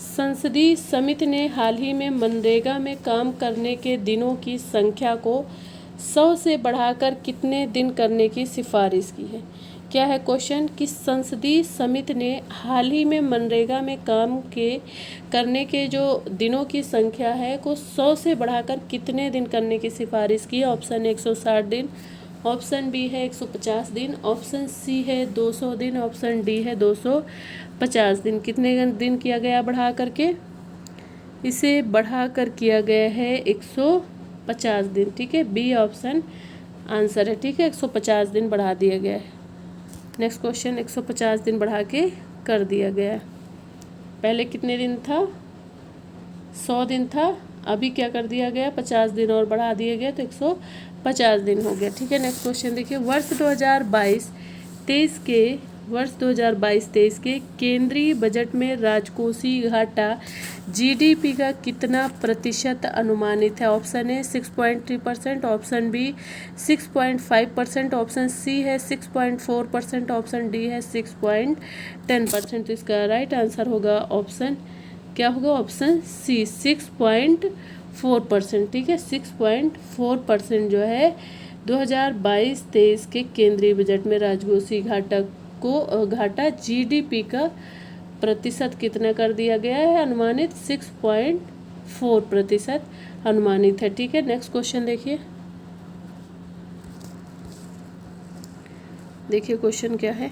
संसदीय समिति ने हाल ही में मनरेगा में काम करने के दिनों की संख्या को 100 से बढ़ाकर कितने दिन करने की सिफारिश की है? क्या है क्वेश्चन कि संसदीय समिति ने हाल ही में मनरेगा में काम करने के जो दिनों की संख्या है को 100 से बढ़ाकर कितने दिन करने की सिफारिश की? ऑप्शन 160 दिन, ऑप्शन बी है 150 दिन, ऑप्शन सी है 200 दिन, ऑप्शन डी है 250 दिन। कितने दिन किया गया बढ़ा करके? इसे बढ़ाकर किया गया है 150 दिन। ठीक है, बी ऑप्शन आंसर है। ठीक है, 150 दिन बढ़ा दिया गया है। नेक्स्ट क्वेश्चन, 150 दिन बढ़ा के कर दिया गया है। पहले कितने दिन था? 100 दिन था, अभी क्या कर दिया गया? 50 दिन और बढ़ा दिया गया, तो 150 दिन हो गया। ठीक है, नेक्स्ट क्वेश्चन देखिए। वर्ष 2022-23 के केंद्रीय बजट में राजकोषीय घाटा जीडीपी का कितना प्रतिशत अनुमानित है? Option A 6.3%, option B 6.5%, option C है 6.4%, ऑप्शन डी है 6.10%। तो इसका राइट आंसर होगा ऑप्शन क्या होगा? Option C 6.4%। ठीक है, 6.4% जो है 2022-23 के केंद्रीय बजट में राजकोषीय घाटा जीडीपी का प्रतिशत कितना कर दिया गया है? अनुमानित 6.4% अनुमानित है। ठीक है, नेक्स्ट क्वेश्चन देखिए। क्वेश्चन क्या है?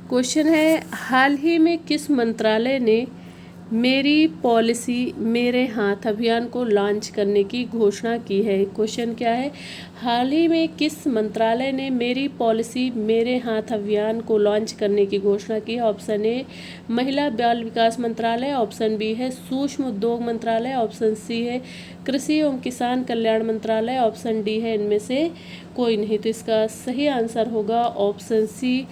क्वेश्चन है, हाल ही में किस मंत्रालय ने मेरी पॉलिसी मेरे हाथ अभियान को लॉन्च करने की घोषणा की है। क्वेश्चन क्या है, हाल ही में किस मंत्रालय ने मेरी पॉलिसी मेरे हाथ अभियान को लॉन्च करने की घोषणा की है? ऑप्शन ए महिला बाल विकास मंत्रालय, ऑप्शन बी है सूक्ष्म उद्योग मंत्रालय, ऑप्शन सी है कृषि एवं किसान कल्याण मंत्रालय, ऑप्शन डी है इनमें से कोई नहीं। तो इसका सही आंसर होगा ऑप्शन सी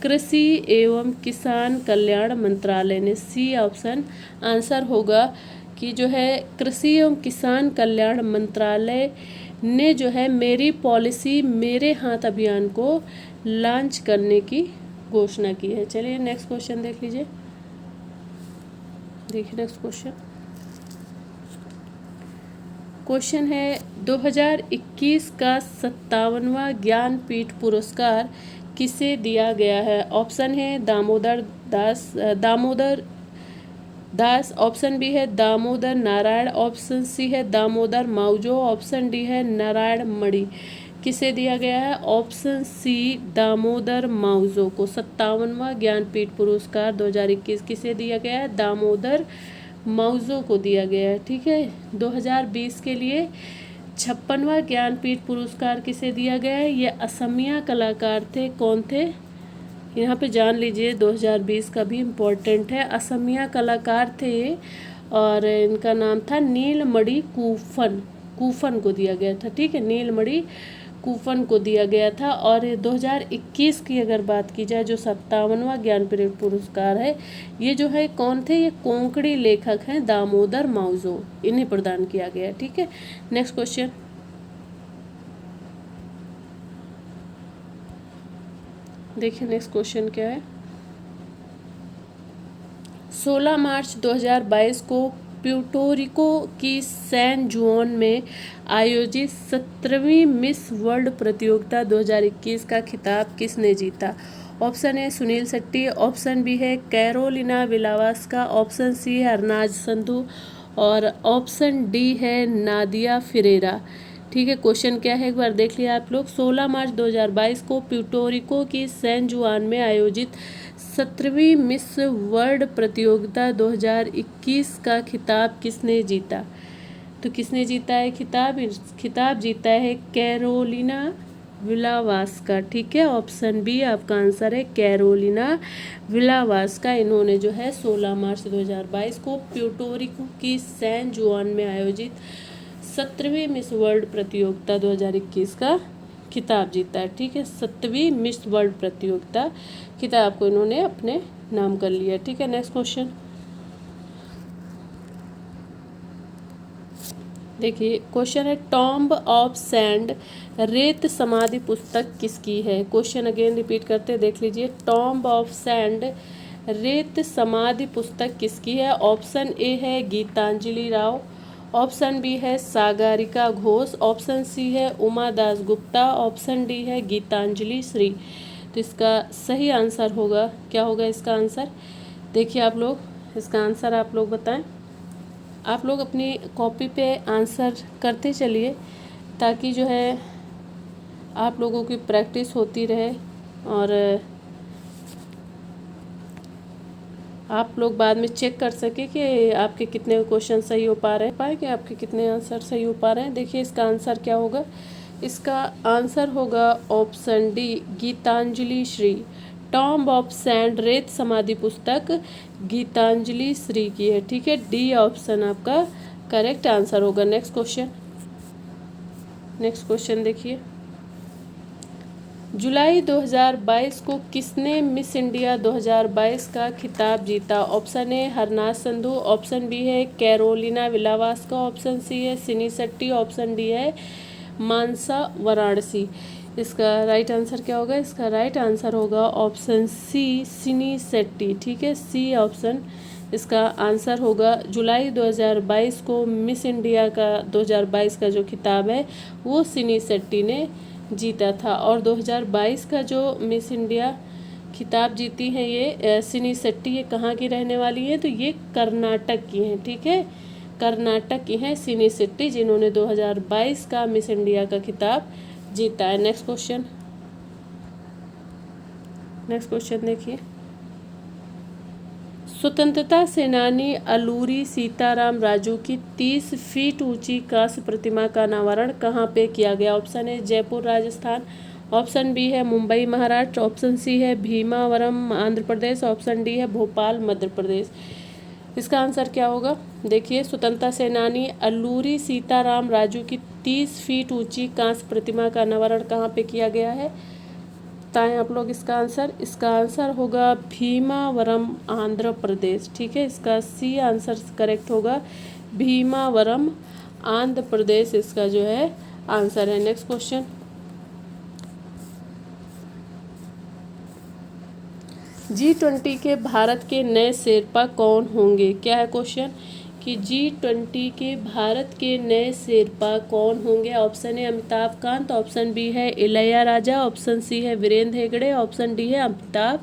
कृषि एवं किसान कल्याण मंत्रालय ने। सी ऑप्शन आंसर होगा कि जो है कृषि एवं किसान कल्याण मंत्रालय ने जो है मेरी पॉलिसी मेरे हाथ अभियान को लॉन्च करने की घोषणा की है। चलिए नेक्स्ट क्वेश्चन देख लीजिए। देखिए नेक्स्ट क्वेश्चन है 2021 का 57वां ज्ञानपीठ पुरस्कार किसे दिया गया है? ऑप्शन है दामोदर दास, ऑप्शन बी है दामोदर नारायण, ऑप्शन सी है दामोदर माउजो, ऑप्शन डी है नारायण मणि। किसे दिया गया है? ऑप्शन सी दामोदर माउजो को 57वां ज्ञानपीठ पुरस्कार 2021 किसे दिया गया है? दामोदर माउजो को दिया गया है। ठीक है, 2020 के लिए 56वां ज्ञानपीठ पुरस्कार किसे दिया गया है? ये असमिया कलाकार थे। कौन थे? यहाँ पे जान लीजिए, 2020 का भी इम्पोर्टेंट है। असमिया कलाकार थे ये और इनका नाम था नीलमणि कूफन को दिया गया था। ठीक है, नीलमणि कूफन को दिया गया था। और 2021 की अगर बात की जाए, जो 57वां ज्ञानपीठ पुरस्कार है, ये जो है कौन थे? ये कोंकणी लेखक हैं दामोदर माउजो, इन्हें प्रदान किया गया। ठीक है, नेक्स्ट क्वेश्चन देखिए। नेक्स्ट क्वेश्चन क्या है, 16 मार्च 2022 को प्यूर्टोरिको की सैन जुआन में आयोजित 17वीं मिस वर्ल्ड प्रतियोगिता 2021 का खिताब किसने जीता? Option A Sunil Shetty, option B है कैरोलिना विलावास्का, ऑप्शन सी है अरनाज संधू और ऑप्शन डी है नादिया फिरेरा। ठीक है, क्वेश्चन क्या है एक बार देख लिया आप लोग। 16 मार्च 2022 को प्यूर्टोरिको की सैन जुआन में आयोजित 17वीं मिस वर्ल्ड प्रतियोगिता 2021 का खिताब किसने जीता? तो किसने जीता है खिताब जीता है कैरोलिना विलावास्का। ठीक है, ऑप्शन बी आपका आंसर है कैरोलिना विलावास्का। इन्होंने जो है 16 मार्च 2022 को प्यूर्टोरिको की सैन जुआन में आयोजित 17वीं मिस वर्ल्ड प्रतियोगिता 2021 का खिताब जीता है। ठीक है, 7वीं मिस वर्ल्ड प्रतियोगिता खिताब को इन्होंने अपने नाम कर लिया। ठीक है, नेक्स्ट क्वेश्चन देखिए। क्वेश्चन है टॉम्ब ऑफ सैंड रेत समाधि पुस्तक किसकी है? क्वेश्चन अगेन रिपीट करते देख लीजिए। टॉम्ब ऑफ सैंड रेत समाधि पुस्तक किसकी है? ऑप्शन ए है गीतांजलि राव, ऑप्शन बी है सागरिका घोष, ऑप्शन सी है उमा दास गुप्ता, ऑप्शन डी है गीतांजलि श्री। तो इसका सही आंसर होगा, क्या होगा इसका आंसर? देखिए आप लोग, इसका आंसर आप लोग बताएं। आप लोग अपनी कॉपी पे आंसर करते चलिए ताकि जो है आप लोगों की प्रैक्टिस होती रहे और आप लोग बाद में चेक कर सके कि आपके कितने क्वेश्चन सही हो पा रहे हैं, कि आपके कितने आंसर सही हो पा रहे हैं। देखिए इसका आंसर क्या होगा? इसका आंसर होगा option D Geetanjali Shree. Tomb of sand रेत समाधि पुस्तक गीतांजलि श्री की है। ठीक है, डी ऑप्शन आपका करेक्ट आंसर होगा। नेक्स्ट क्वेश्चन देखिए। जुलाई 2022 को किसने मिस इंडिया 2022 का खिताब जीता? Option A Harnaaz Sandhu, option B है कैरोलिना विलावास्का, ऑप्शन सी है सिनी शेट्टी, ऑप्शन डी है मानसा वाराणसी। इसका राइट आंसर क्या होगा? इसका राइट आंसर होगा ऑप्शन सी सिनी शेट्टी। ठीक है, सी ऑप्शन इसका आंसर होगा। जुलाई 2022 को मिस इंडिया का 2022 का जो खिताब है वो सिनी शेट्टी ने जीता था। और 2022 का जो मिस इंडिया खिताब जीती हैं ये सिनी शेट्टी, ये कहाँ की रहने वाली हैं? तो ये कर्नाटक की हैं। ठीक है, कर्नाटक की हैं सिनी शेट्टी, जिन्होंने 2022 का मिस इंडिया का खिताब जीता है। नेक्स्ट क्वेश्चन देखिए। स्वतंत्रता सेनानी अल्लूरी सीताराम राजू की 30 फीट ऊंची कांस्य प्रतिमा का अनावरण कहाँ पे किया गया? Option A Jaipur Rajasthan, option B है मुंबई महाराष्ट्र, ऑप्शन सी है भीमावरम आंध्र प्रदेश, ऑप्शन डी है भोपाल मध्य प्रदेश। इसका आंसर क्या होगा? देखिए, स्वतंत्रता सेनानी अल्लूरी सीताराम राजू की 30 फीट ऊंची कांस्य प्रतिमा का अनावरण कहाँ पे किया गया है? बताएं आप लोग इसका आंसर होगा भीमावरम आंध्र प्रदेश। ठीक है, इसका सी आंसर करेक्ट होगा, भीमावरम आंध्र प्रदेश इसका जो है आंसर है। नेक्स्ट क्वेश्चन, G20 के भारत के नए शेरपा कौन होंगे? क्या है क्वेश्चन कि G20 के भारत के नए शेरपा कौन होंगे? Option A Amitabh Kant, option B है इलैयाराजा, ऑप्शन सी है वीरेंद्र हेगड़े, ऑप्शन डी है अमिताभ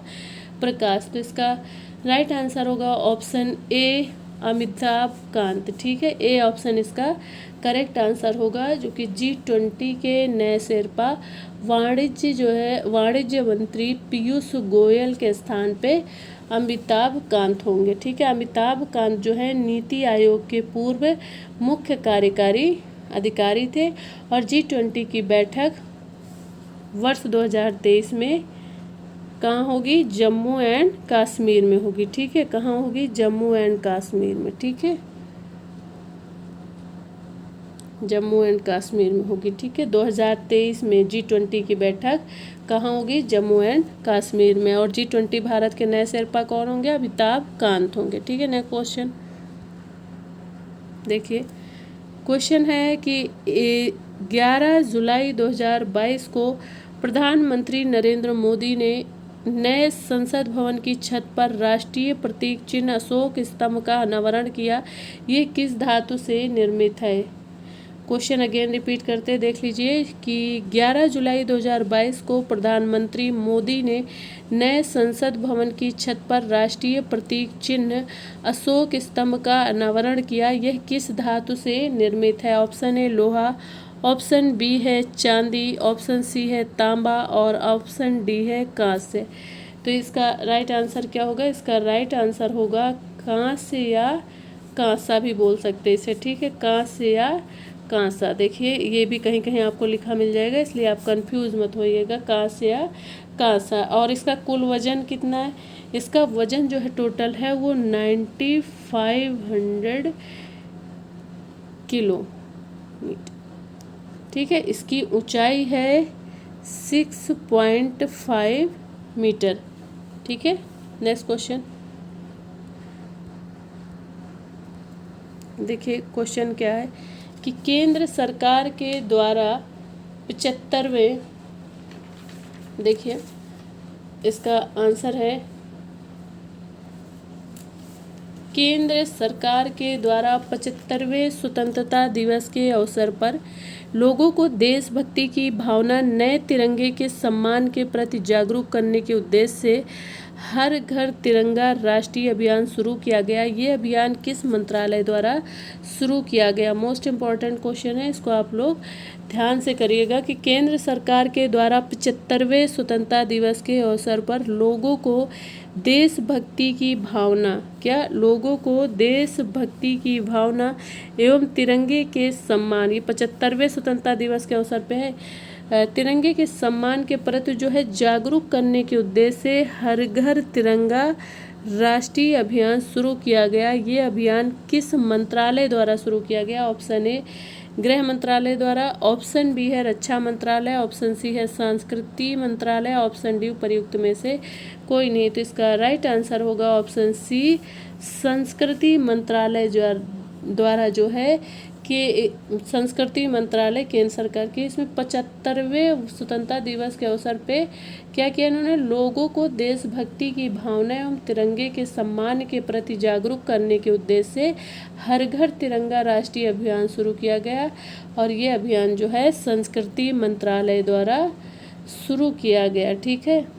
प्रकाश। तो इसका राइट आंसर होगा ऑप्शन ए अमिताभ कांत। ठीक है, ए ऑप्शन इसका करेक्ट आंसर होगा, जो कि G20 के नए शेरपा वाणिज्य मंत्री पीयूष गोयल के स्थान पे अमिताभ कांत होंगे। ठीक है, अमिताभ कांत जो है नीति आयोग के पूर्व मुख्य कार्यकारी अधिकारी थे और G20 की बैठक वर्ष 2023 में कहाँ होगी? जम्मू एंड कश्मीर में होगी। ठीक है, कहाँ होगी? जम्मू एंड कश्मीर में। ठीक है, जम्मू एंड कश्मीर में होगी। ठीक है, 2023 में G20 की बैठक कहाँ होगी? जम्मू एंड कश्मीर में। और G20 भारत के नए शेरपा कौन होंगे? अमिताभ कांत होंगे। ठीक है, नेक्स्ट क्वेश्चन देखिए, क्वेश्चन है कि 11 जुलाई 2022 को प्रधानमंत्री नरेंद्र मोदी ने नए संसद भवन की छत पर राष्ट्रीय प्रतीक चिन्ह अशोक स्तंभ का अनावरण किया। ये किस धातु से निर्मित है? क्वेश्चन अगेन रिपीट करते देख लीजिए कि 11 जुलाई 2022 को प्रधानमंत्री मोदी ने नए संसद भवन की छत पर राष्ट्रीय प्रतीक चिन्ह अशोक स्तंभ का अनावरण किया। यह किस धातु से निर्मित है? ऑप्शन ए लोहा, ऑप्शन बी है चांदी, ऑप्शन सी है तांबा और ऑप्शन डी है कांस्य। तो इसका राइट आंसर क्या होगा? इसका राइट आंसर होगा कांस्य या कांसा भी बोल सकते हैं इसे। ठीक है, कांस्य या कांसा। देखिए, ये भी कहीं कहीं आपको लिखा मिल जाएगा, इसलिए आप कंफ्यूज मत होइएगा, कांस्य या कांसा। और इसका कुल वजन कितना है? इसका वजन जो है टोटल है वो 9500 किलो मीटर। ठीक है, इसकी ऊंचाई है 6.5 मीटर। ठीक है, नेक्स्ट क्वेश्चन देखिए, क्वेश्चन क्या है कि केंद्र सरकार के द्वारा 75वें, देखिए इसका आंसर है केंद्र सरकार के द्वारा 75वें स्वतंत्रता दिवस के अवसर पर लोगों को देशभक्ति की भावना, नए तिरंगे के सम्मान के प्रति जागरूक करने के उद्देश्य से हर घर तिरंगा राष्ट्रीय अभियान शुरू किया गया। ये अभियान किस मंत्रालय द्वारा शुरू किया गया? मोस्ट इम्पॉर्टेंट क्वेश्चन है, इसको आप लोग ध्यान से करिएगा कि केंद्र सरकार के द्वारा 75वें स्वतंत्रता दिवस के अवसर पर लोगों को देशभक्ति की भावना, क्या लोगों को देशभक्ति की भावना एवं तिरंगे के सम्मान, ये 75वें स्वतंत्रता दिवस के अवसर पे है, तिरंगे के सम्मान के प्रति जो है जागरूक करने के उद्देश्य से हर घर तिरंगा राष्ट्रीय अभियान शुरू किया गया। ये अभियान किस मंत्रालय द्वारा शुरू किया गया? ऑप्शन ए गृह मंत्रालय द्वारा, ऑप्शन बी है रक्षा मंत्रालय, ऑप्शन सी है संस्कृति मंत्रालय, ऑप्शन डी उपर्युक्त में से कोई नहीं। तो इसका राइट आंसर होगा ऑप्शन सी संस्कृति मंत्रालय द्वारा जो है कि संस्कृति मंत्रालय केंद्र सरकार की। इसमें 75वें स्वतंत्रता दिवस के अवसर पे क्या किया इन्होंने? लोगों को देशभक्ति की भावना एवं तिरंगे के सम्मान के प्रति जागरूक करने के उद्देश्य से हर घर तिरंगा राष्ट्रीय अभियान शुरू किया गया और ये अभियान जो है संस्कृति मंत्रालय द्वारा शुरू किया गया। ठीक है,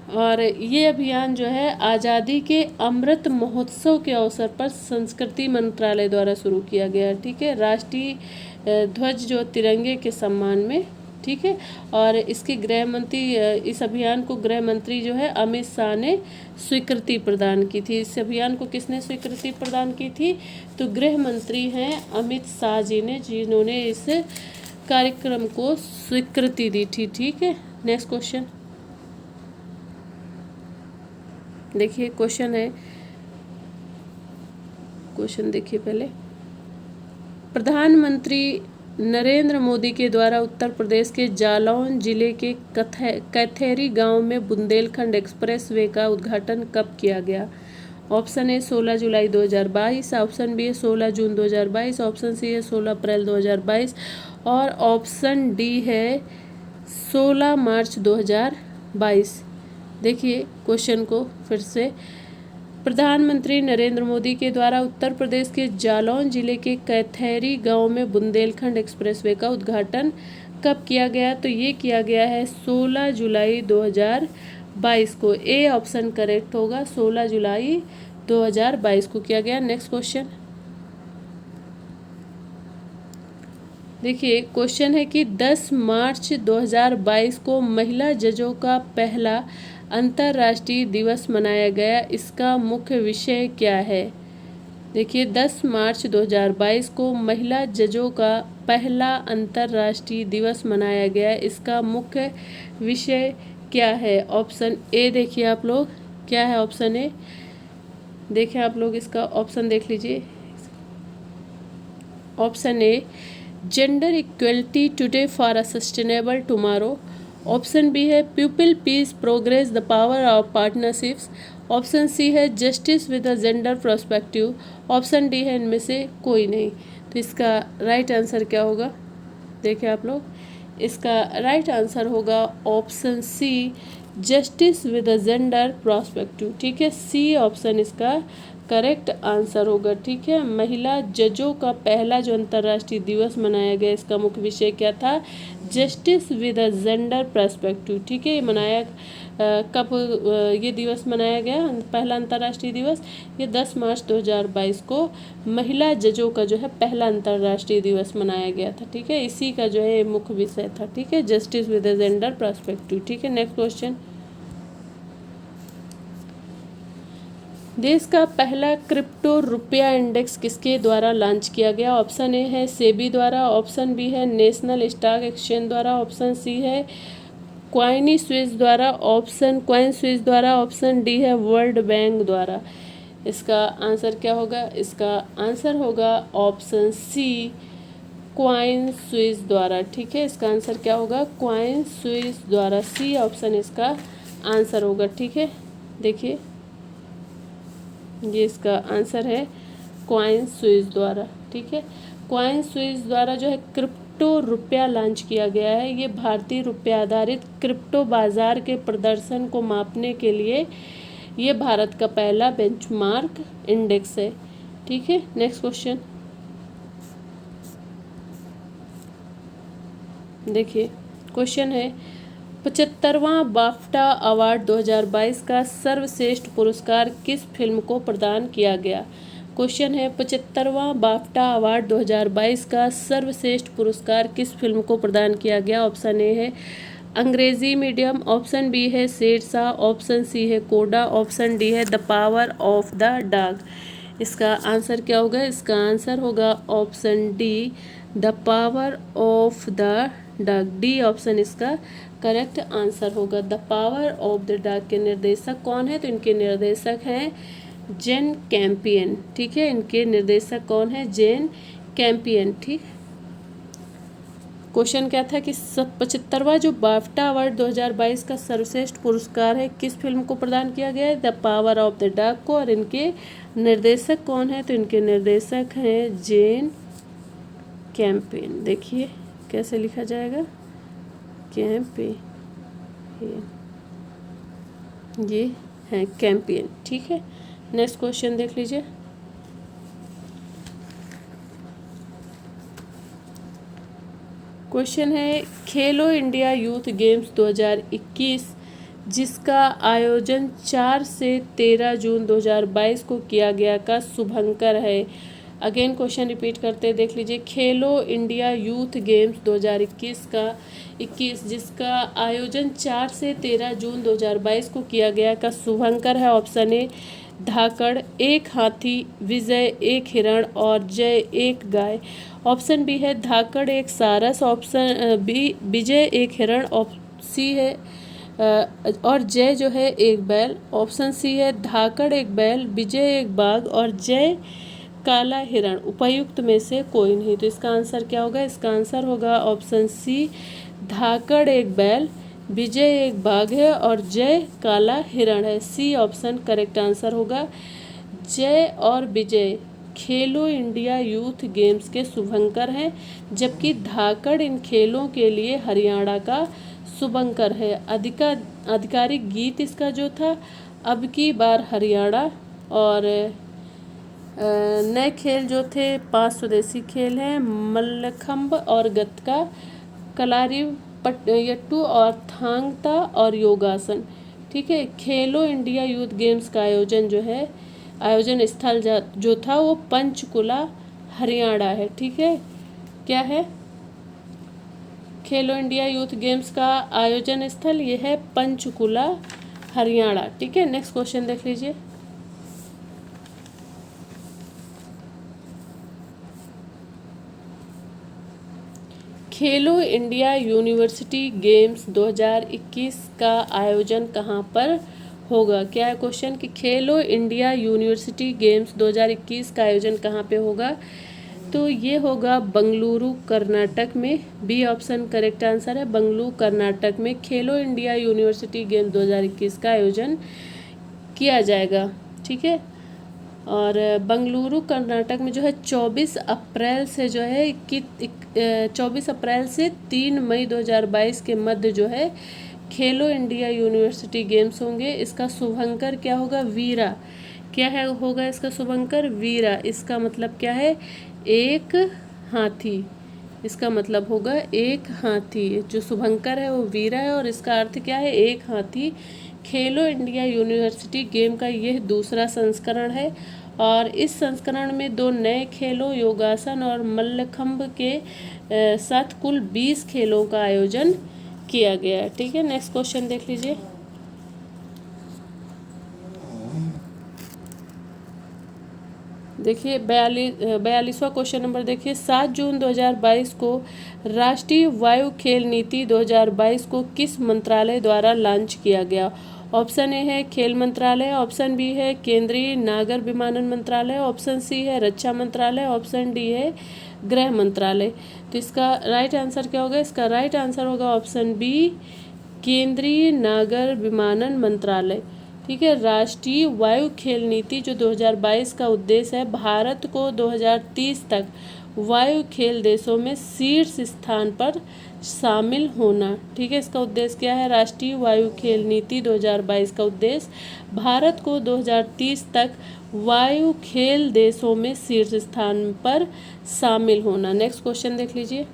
और ये अभियान जो है आज़ादी के अमृत महोत्सव के अवसर पर संस्कृति मंत्रालय द्वारा शुरू किया गया। ठीक है, राष्ट्रीय ध्वज जो तिरंगे के सम्मान में। ठीक है। और इसके गृह मंत्री, इस अभियान को गृह मंत्री जो है अमित शाह ने स्वीकृति प्रदान की थी। इस अभियान को किसने स्वीकृति प्रदान की थी? तो गृह मंत्री हैं अमित शाह जी ने, जिन्होंने इस कार्यक्रम को स्वीकृति दी थी। ठीक है, नेक्स्ट क्वेश्चन देखिए। क्वेश्चन देखिए पहले। प्रधानमंत्री नरेंद्र मोदी के द्वारा उत्तर प्रदेश के जालौन जिले के कैथेरी गांव में बुंदेलखंड एक्सप्रेस वे का उद्घाटन कब किया गया? ऑप्शन ए 16 जुलाई 2022, ऑप्शन बी है 16 जून 2022, ऑप्शन सी है 16 अप्रैल 2022 और ऑप्शन डी है 16 मार्च 2022। देखिए क्वेश्चन को फिर से। प्रधानमंत्री नरेंद्र मोदी के द्वारा उत्तर प्रदेश के जालौन जिले के कैथेरी गांव में बुंदेलखंड एक्सप्रेसवे का उद्घाटन कब किया गया? तो ये किया गया है 16 जुलाई 2022 को। ए ऑप्शन करेक्ट होगा, 16 जुलाई 2022 को किया गया। नेक्स्ट क्वेश्चन देखिए। क्वेश्चन है कि 10 मार्च 2022 को महिला जजों का पहला अंतर्राष्ट्रीय दिवस मनाया गया, इसका मुख्य विषय क्या है? देखिए 10 मार्च 2022 को महिला जजों का पहला अंतर्राष्ट्रीय दिवस मनाया गया, इसका मुख्य विषय क्या है? ऑप्शन ए देखिए आप लोग, क्या है ऑप्शन ए? देखिए आप लोग इसका ऑप्शन देख लीजिए। Option A gender equality today for a sustainable tomorrow. Option B है people peace progress the power of partnerships. Option C है justice with a gender prospective. Option D है इनमें से कोई नहीं। तो इसका राइट आंसर क्या होगा? देखिए आप लोग, इसका राइट आंसर होगा option C justice with a gender prospective. ठीक है, सी ऑप्शन इसका करेक्ट आंसर होगा। ठीक है, महिला जजों का पहला जो अंतर्राष्ट्रीय दिवस मनाया गया, इसका मुख्य विषय क्या था? Justice with a gender perspective. ठीक है, ये मनाया कब ये दिवस मनाया गया, पहला अंतर्राष्ट्रीय दिवस? ये 10 मार्च 2022 को महिला जजों का जो है पहला अंतर्राष्ट्रीय दिवस मनाया गया था। ठीक है, इसी का जो है मुख्य विषय था। ठीक है, justice with a gender perspective. ठीक है, नेक्स्ट क्वेश्चन। देश का पहला क्रिप्टो रुपया इंडेक्स किसके द्वारा लॉन्च किया गया? ऑप्शन ए है सेबी द्वारा, ऑप्शन बी है नेशनल स्टॉक एक्सचेंज द्वारा, ऑप्शन सी है क्वाइन स्विस द्वारा, ऑप्शन डी है वर्ल्ड बैंक द्वारा। इसका आंसर क्या होगा? इसका आंसर होगा ऑप्शन सी क्वाइन स्विस द्वारा। ठीक है, इसका आंसर क्या होगा? क्वाइन स्विस द्वारा। सी ऑप्शन इसका आंसर होगा। ठीक है, देखिए ये इसका आंसर है क्वाइन स्विस द्वारा। ठीक है, क्वाइन स्विस द्वारा जो है क्रिप्टो रुपया लॉन्च किया गया है। ये भारतीय रुपया आधारित क्रिप्टो बाजार के प्रदर्शन को मापने के लिए ये भारत का पहला बेंचमार्क इंडेक्स है। ठीक है, नेक्स्ट क्वेश्चन देखिए। क्वेश्चन है 75वां बाफ्टा अवार्ड 2022 का सर्वश्रेष्ठ पुरस्कार किस फिल्म को प्रदान किया गया? क्वेश्चन है 75वां बाफ्टा अवार्ड 2022 का सर्वश्रेष्ठ पुरस्कार किस फिल्म को प्रदान किया गया? ऑप्शन ए है अंग्रेजी मीडियम, ऑप्शन बी है शेरशाह, ऑप्शन सी है कोडा, ऑप्शन डी है the power of the dog. इसका आंसर क्या होगा? इसका आंसर होगा option D the power of the dog. D option इसका करेक्ट आंसर होगा। The power of the dog के निर्देशक कौन है? तो इनके निर्देशक हैं जेन कैम्पियन। ठीक है, इनके निर्देशक कौन है? जेन कैम्पियन। ठीक, क्वेश्चन क्या था कि 75वां जो बाफ्टा अवार्ड 2022 का सर्वश्रेष्ठ पुरस्कार है किस फिल्म को प्रदान किया गया है? The power of the dog को। और इनके निर्देशक कौन है? तो इनके निर्देशक हैं जेन कैम्पियन। देखिए कैसे लिखा जाएगा, कैम्पियन, ये है कैम्पियन। ठीक है, नेक्स्ट क्वेश्चन देख लीजिए। क्वेश्चन है खेलो इंडिया यूथ गेम्स 2021 जिसका आयोजन 4 से 13 जून 2022 को किया गया का शुभंकर है। अगेन क्वेश्चन रिपीट करते हैं, देख लीजिए। खेलो इंडिया यूथ गेम्स 2021 जिसका आयोजन 4 से 13 जून 2022 को किया गया का शुभंकर है। ऑप्शन ए धाकड़, एक हाथी, विजय एक हिरण और जय एक गाय। ऑप्शन बी है धाकड़ एक सारस, ऑप्शन बी विजय एक हिरण, सी है और जय जो है एक बैल। ऑप्शन सी है धाकड़ एक बैल, विजय एक बाघ और जय काला हिरण। उपयुक्त में से कोई नहीं। तो इसका आंसर क्या होगा? इसका आंसर होगा ऑप्शन सी धाकड़ एक बैल, विजय एक बाघ है और जय काला हिरण है। सी ऑप्शन करेक्ट आंसर होगा। जय और विजय खेलो इंडिया यूथ गेम्स के शुभंकर हैं, जबकि धाकड़ इन खेलों के लिए हरियाणा का शुभंकर है। आधिकारिक गीत इसका जो था अब की बार हरियाणा। और नए खेल जो थे 5 स्वदेशी खेल हैं, मल्लखंब और गतका, कलारीपयट्टू और थांग ता और योगासन। ठीक है। खेलो इंडिया यूथ गेम्स का आयोजन स्थल जो था वो पंचकुला हरियाणा है। ठीक है। क्या है? खेलो इंडिया यूथ गेम्स का आयोजन स्थल ये है पंचकुला हरियाणा। ठीक है। नेक्स्ट क्वेश्चन देख लीजिए। खेलो इंडिया यूनिवर्सिटी गेम्स 2021 का आयोजन कहाँ पर होगा? क्या है क्वेश्चन कि खेलो इंडिया यूनिवर्सिटी गेम्स 2021 का आयोजन कहाँ पे होगा? तो ये होगा बंगलुरु कर्नाटक में। बी ऑप्शन करेक्ट आंसर है। बंगलुरु कर्नाटक में खेलो इंडिया यूनिवर्सिटी गेम्स 2021 का आयोजन किया जाएगा। ठीक है। और बंगलुरु कर्नाटक में जो है 24 अप्रैल से जो है 24 अप्रैल से 3 मई 2022 के मध्य जो है खेलो इंडिया यूनिवर्सिटी गेम्स होंगे। इसका शुभंकर क्या होगा? वीरा। क्या है होगा इसका शुभंकर? वीरा। इसका मतलब क्या है? एक हाथी। इसका मतलब होगा एक हाथी। जो शुभंकर है वो वीरा है और इसका अर्थ क्या है? एक हाथी। खेलो इंडिया यूनिवर्सिटी गेम का यह दूसरा संस्करण है और इस संस्करण में 2 नए खेलों योगासन और मल्लखंब के साथ कुल 20 खेलों का आयोजन किया गया है। ठीक है। नेक्स्ट क्वेश्चन देख लीजिए। देखिए 42वां क्वेश्चन नंबर देखिए। 7 जून 2022 को राष्ट्रीय वायु खेल नीति 2022 को किस मंत्रालय द्वारा लॉन्च किया गया? ऑप्शन ए है खेल मंत्रालय, ऑप्शन बी है केंद्रीय नागर विमानन मंत्रालय, ऑप्शन सी है रक्षा मंत्रालय, ऑप्शन डी है गृह मंत्रालय। तो इसका राइट आंसर क्या होगा? इसका राइट आंसर होगा ऑप्शन बी केंद्रीय नागर विमानन मंत्रालय। ठीक है। राष्ट्रीय वायु खेल नीति जो 2022 का उद्देश्य है भारत को 2030 तक वायु खेल देशों में शीर्ष स्थान पर शामिल होना। ठीक है। इसका उद्देश्य क्या है? राष्ट्रीय वायु खेल नीति 2022 का उद्देश्य भारत को 2030 तक वायु खेल देशों में शीर्ष स्थान पर शामिल होना। नेक्स्ट क्वेश्चन देख लीजिए।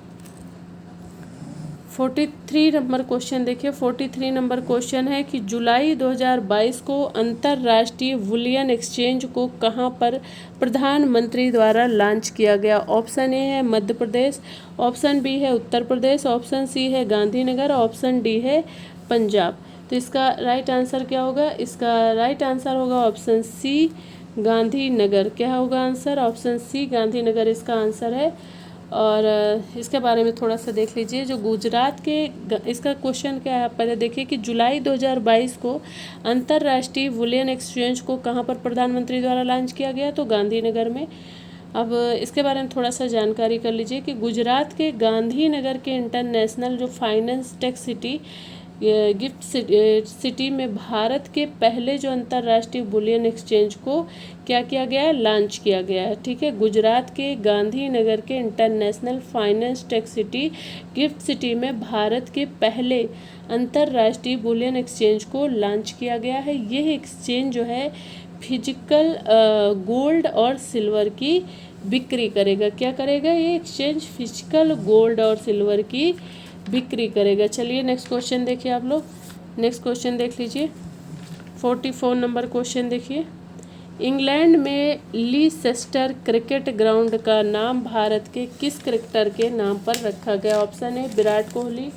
43 नंबर क्वेश्चन देखिए। 43 नंबर क्वेश्चन है कि जुलाई 2022 को अंतर्राष्ट्रीय बुलियन एक्सचेंज को कहां पर प्रधानमंत्री द्वारा लॉन्च किया गया? ऑप्शन ए है मध्य प्रदेश, ऑप्शन बी है उत्तर प्रदेश, ऑप्शन सी है गांधीनगर, ऑप्शन डी है पंजाब। तो इसका राइट आंसर क्या होगा? इसका राइट आंसर होगा ऑप्शन सी गांधीनगर। क्या होगा आंसर? ऑप्शन सी गांधीनगर इसका आंसर है। और इसके बारे में थोड़ा सा देख लीजिए। जो गुजरात के इसका क्वेश्चन क्या है आप पहले देखिए कि जुलाई 2022 को अंतर्राष्ट्रीय बुलियन एक्सचेंज को कहां पर प्रधानमंत्री द्वारा लॉन्च किया गया? तो गांधीनगर में। अब इसके बारे में थोड़ा सा जानकारी कर लीजिए कि गुजरात के गांधीनगर के इंटरनेशनल जो finance tech city gift city में भारत के पहले जो अंतर्राष्ट्रीय बुलियन एक्सचेंज को क्या किया गया है? लॉन्च किया गया है। ठीक है। गुजरात के गांधीनगर के international finance tech city gift city में भारत के पहले अंतर्राष्ट्रीय बुलियन एक्सचेंज को लॉन्च किया गया है। यह एक्सचेंज जो है फिजिकल गोल्ड और सिल्वर की बिक्री करेगा। क्या करेगा? ये एक्सचेंज फिजिकल गोल्ड और सिल्वर की बिक्री करेगा। चलिए नेक्स्ट क्वेश्चन देखिए आप लोग। नेक्स्ट क्वेश्चन देख लीजिए। 44 नंबर क्वेश्चन देखिए। इंग्लैंड में लीसेस्टर क्रिकेट ग्राउंड का नाम भारत के किस क्रिकेटर के नाम पर रखा गया? Option A Virat Kohli,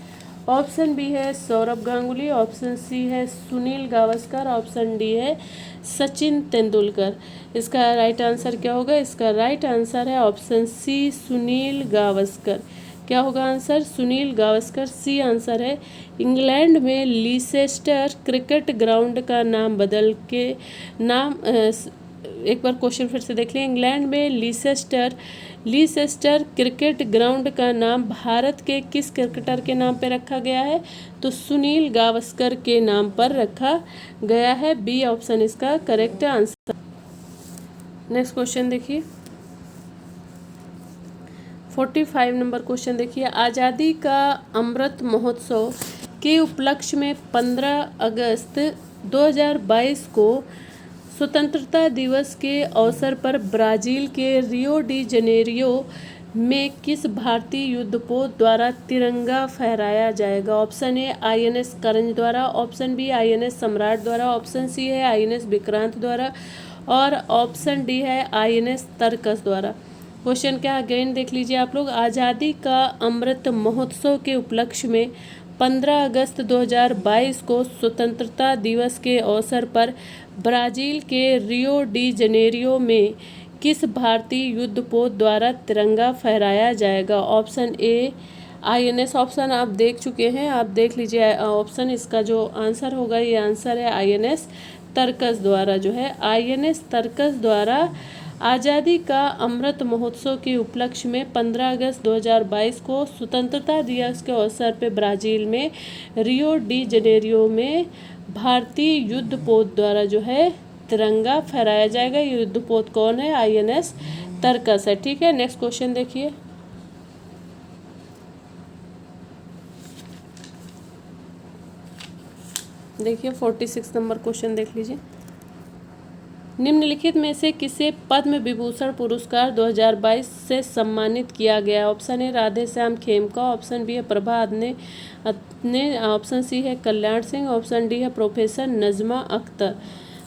option B है सौरभ गांगुली, ऑप्शन सी है सुनील गावस्कर, ऑप्शन डी है सचिन तेंदुलकर। इसका राइट आंसर क्या होगा? इसका राइट आंसर है ऑप्शन सी सुनील गावस्कर। क्या होगा answer? Sunil Gavaskar C answer है। इंग्लैंड में लीसेस्टर क्रिकेट ग्राउंड का नाम बदल के एक बार क्वेश्चन फिर से देख लें। इंग्लैंड में लीसेस्टर क्रिकेट ग्राउंड का नाम भारत के किस क्रिकेटर के नाम पे रखा गया है? तो सुनील गावस्कर के नाम पर रखा गया है। बी ऑप्शन इसका करेक्ट आंसर। नेक्स्ट क्वेश्चन देखिए, 45 नंबर क्वेश्चन देखिए। आज़ादी का अमृत महोत्सव के उपलक्ष्य में 15 अगस्त 2022 को स्वतंत्रता दिवस के अवसर पर ब्राज़ील के रियो डी जनेरियो में किस भारतीय युद्धपोत द्वारा तिरंगा फहराया जाएगा? ऑप्शन ए INS करंज द्वारा, ऑप्शन बी INS सम्राट द्वारा, ऑप्शन सी है INS विक्रांत द्वारा और ऑप्शन डी है INS तरकस द्वारा। क्वेश्चन क्या अगेन देख लीजिए आप लोग। आज़ादी का अमृत महोत्सव के उपलक्ष्य में 15 अगस्त 2022 को स्वतंत्रता दिवस के अवसर पर ब्राज़ील के रियो डी जनेरियो में किस भारतीय युद्धपोत द्वारा तिरंगा फहराया जाएगा? ऑप्शन ए INS, ऑप्शन आप देख चुके हैं, आप देख लीजिए ऑप्शन। इसका जो आंसर होगा ये आंसर है INS तरकस द्वारा, जो है INS तरकस द्वारा आज़ादी का अमृत महोत्सव के उपलक्ष्य में 15 अगस्त 2022 को स्वतंत्रता दिवस के अवसर पर ब्राज़ील में रियो डी जनेरियो में भारतीय युद्धपोत द्वारा जो है तिरंगा फहराया जाएगा। ये युद्धपोत कौन है? INS तरकस है। ठीक है, नेक्स्ट क्वेश्चन देखिए। देखिए 46 नंबर क्वेश्चन देख लीजिए। निम्नलिखित में से किसे पद्म विभूषण पुरस्कार 2022 से सम्मानित किया गया? Option A Radhe Shyam Khemka, option B है प्रभा अदने, ऑप्शन सी है कल्याण सिंह, ऑप्शन डी है प्रोफेसर नजमा अख्तर।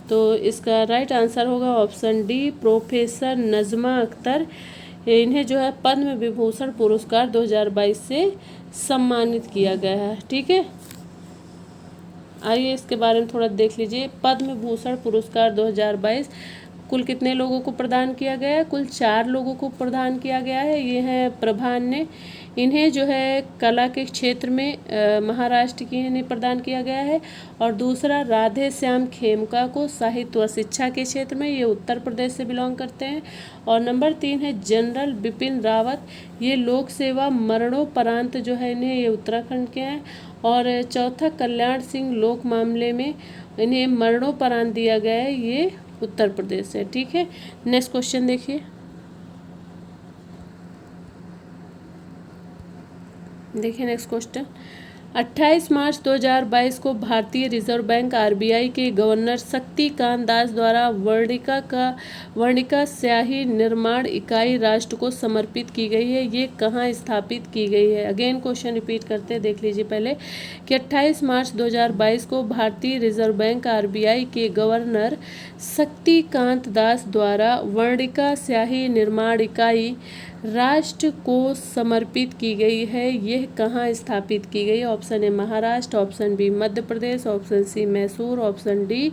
तो इसका राइट आंसर होगा option D professor Najma Akhtar. इन्हें जो है पद्म विभूषण पुरस्कार 2022 से सम्मानित किया गया है। ठीक है, आइए इसके बारे में थोड़ा देख लीजिए। पद्म भूषण पुरस्कार 2022 कुल कितने लोगों को प्रदान किया गया है? कुल 4 लोगों को प्रदान किया गया है। ये है प्रभा ने, इन्हें जो है कला के क्षेत्र में महाराष्ट्र की इन्हें प्रदान किया गया है। और दूसरा राधे श्याम खेमका को साहित्य व शिक्षा के क्षेत्र में, ये उत्तर प्रदेश से बिलोंग करते हैं। और नंबर 3 है जनरल बिपिन रावत, ये लोक सेवा मरणोपरांत जो है इन्हें, ये उत्तराखंड के हैं। और चौथा कल्याण सिंह लोक मामले में, इन्हें मरणोपरांत दिया गया है, ये उत्तर प्रदेश से। ठीक है, नेक्स्ट क्वेश्चन देखिए। देखिए नेक्स्ट क्वेश्चन, 28 मार्च 2022 को भारतीय रिजर्व बैंक RBI के गवर्नर शक्तिकांत दास द्वारा वर्णिका स्याही निर्माण इकाई राष्ट्र को समर्पित की गई है। ये कहाँ स्थापित की गई है? अगेन क्वेश्चन रिपीट करते हैं, देख लीजिए पहले कि 28 मार्च 2022 को भारतीय रिजर्व बैंक RBI के गवर्नर शक्तिकांत दास द्वारा वर्णिका स्याही निर्माण इकाई राष्ट्र को समर्पित की गई है। यह कहाँ स्थापित की गई? Option A Maharashtra, option B Madhya Pradesh, option C Mysore, option D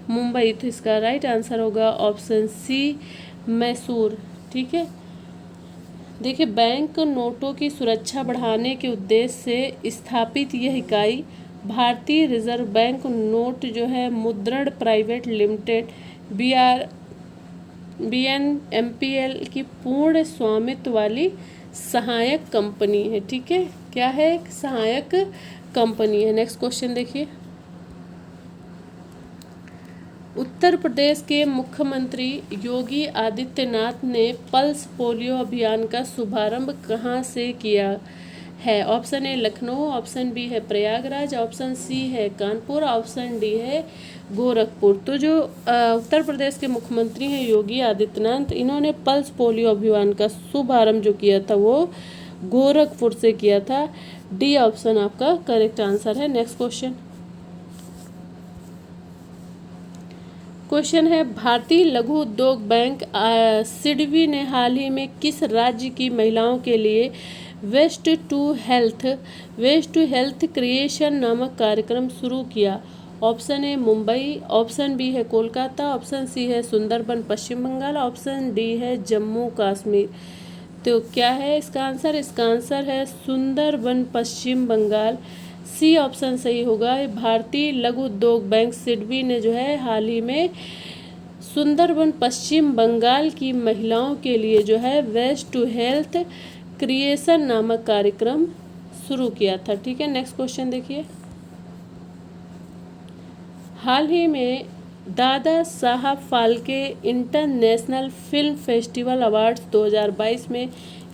Mumbai. तो इसका राइट आंसर होगा ऑप्शन सी मैसूर। ठीक है, देखिए बैंक नोटों की सुरक्षा बढ़ाने के उद्देश्य से स्थापित यह इकाई भारतीय रिजर्व बैंक नोट जो है मुद्रण प्राइवेट लिमिटेड BNMPL की पूर्ण स्वामित्व वाली सहायक कंपनी है। ठीक है, क्या है? सहायक कंपनी है। नेक्स्ट क्वेश्चन देखिए, उत्तर प्रदेश के मुख्यमंत्री योगी आदित्यनाथ ने पल्स पोलियो अभियान का शुभारंभ कहाँ से किया है? Option A Lucknow, option B है प्रयागराज, ऑप्शन सी है कानपुर, ऑप्शन डी है गोरखपुर। तो जो उत्तर प्रदेश के मुख्यमंत्री हैं योगी आदित्यनाथ, इन्होंने पल्स पोलियो अभियान का शुभारंभ जो किया था वो गोरखपुर से किया था। डी ऑप्शन आपका करेक्ट आंसर है। नेक्स्ट क्वेश्चन, क्वेश्चन है भारतीय लघु उद्योग बैंक सिडबी ने हाल ही में किस राज्य की महिलाओं के लिए वेस्ट टू हेल्थ क्रिएशन नामक कार्यक्रम शुरू किया। Option A Mumbai, option B है कोलकाता, ऑप्शन सी है सुंदरबन पश्चिम बंगाल, ऑप्शन डी है जम्मू कश्मीर। तो क्या है इसका आंसर? इसका आंसर है सुंदरबन पश्चिम बंगाल। सी ऑप्शन सही होगा। भारतीय लघु उद्योग बैंक सिडबी ने जो है हाल ही में सुंदरबन पश्चिम बंगाल की महिलाओं के लिए जो है वेस्ट टू हेल्थ क्रिएशन नामक कार्यक्रम शुरू किया था। ठीक है, नेक्स्ट क्वेश्चन देखिए। हाल ही में Dada Saheb Phalke international film festival awards 2022 में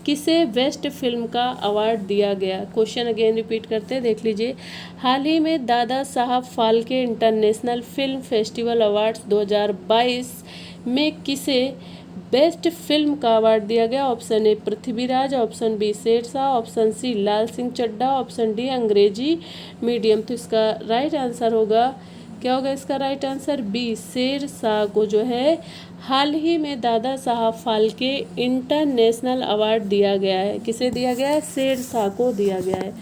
किसे बेस्ट फिल्म का अवार्ड दिया गया? क्वेश्चन अगेन रिपीट करते हैं, देख लीजिए। हाल ही में Dada Saheb Phalke international film festival awards 2022 में किसे बेस्ट फिल्म का अवार्ड दिया गया? Option A Prithviraj, option B Shershaah, option C Laal Singh Chaddha, option D Angrezi medium. तो इसका राइट आंसर होगा, क्या होगा इसका राइट आंसर? बी शेरशाह को जो है हाल ही में दादा साहब फाल्के इंटरनेशनल अवार्ड दिया गया है। किसे दिया गया है? शेरशाह को दिया गया है।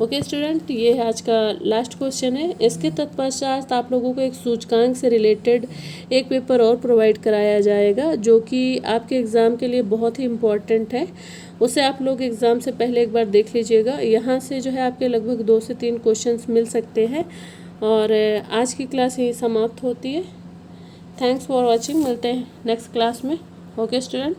ओके स्टूडेंट, ये आज का लास्ट क्वेश्चन है। इसके तत्पश्चात आप लोगों को एक सूचकांक से रिलेटेड एक पेपर और प्रोवाइड कराया जाएगा जो कि आपके एग्ज़ाम के लिए बहुत ही इम्पॉर्टेंट है। उसे आप लोग एग्ज़ाम से पहले एक बार देख लीजिएगा। यहाँ से जो है आपके लगभग 2 से 3 क्वेश्चंस मिल सकते हैं। और आज की क्लास यही समाप्त होती है। Thanks for watching. मिलते हैं नेक्स्ट क्लास में। Okay student.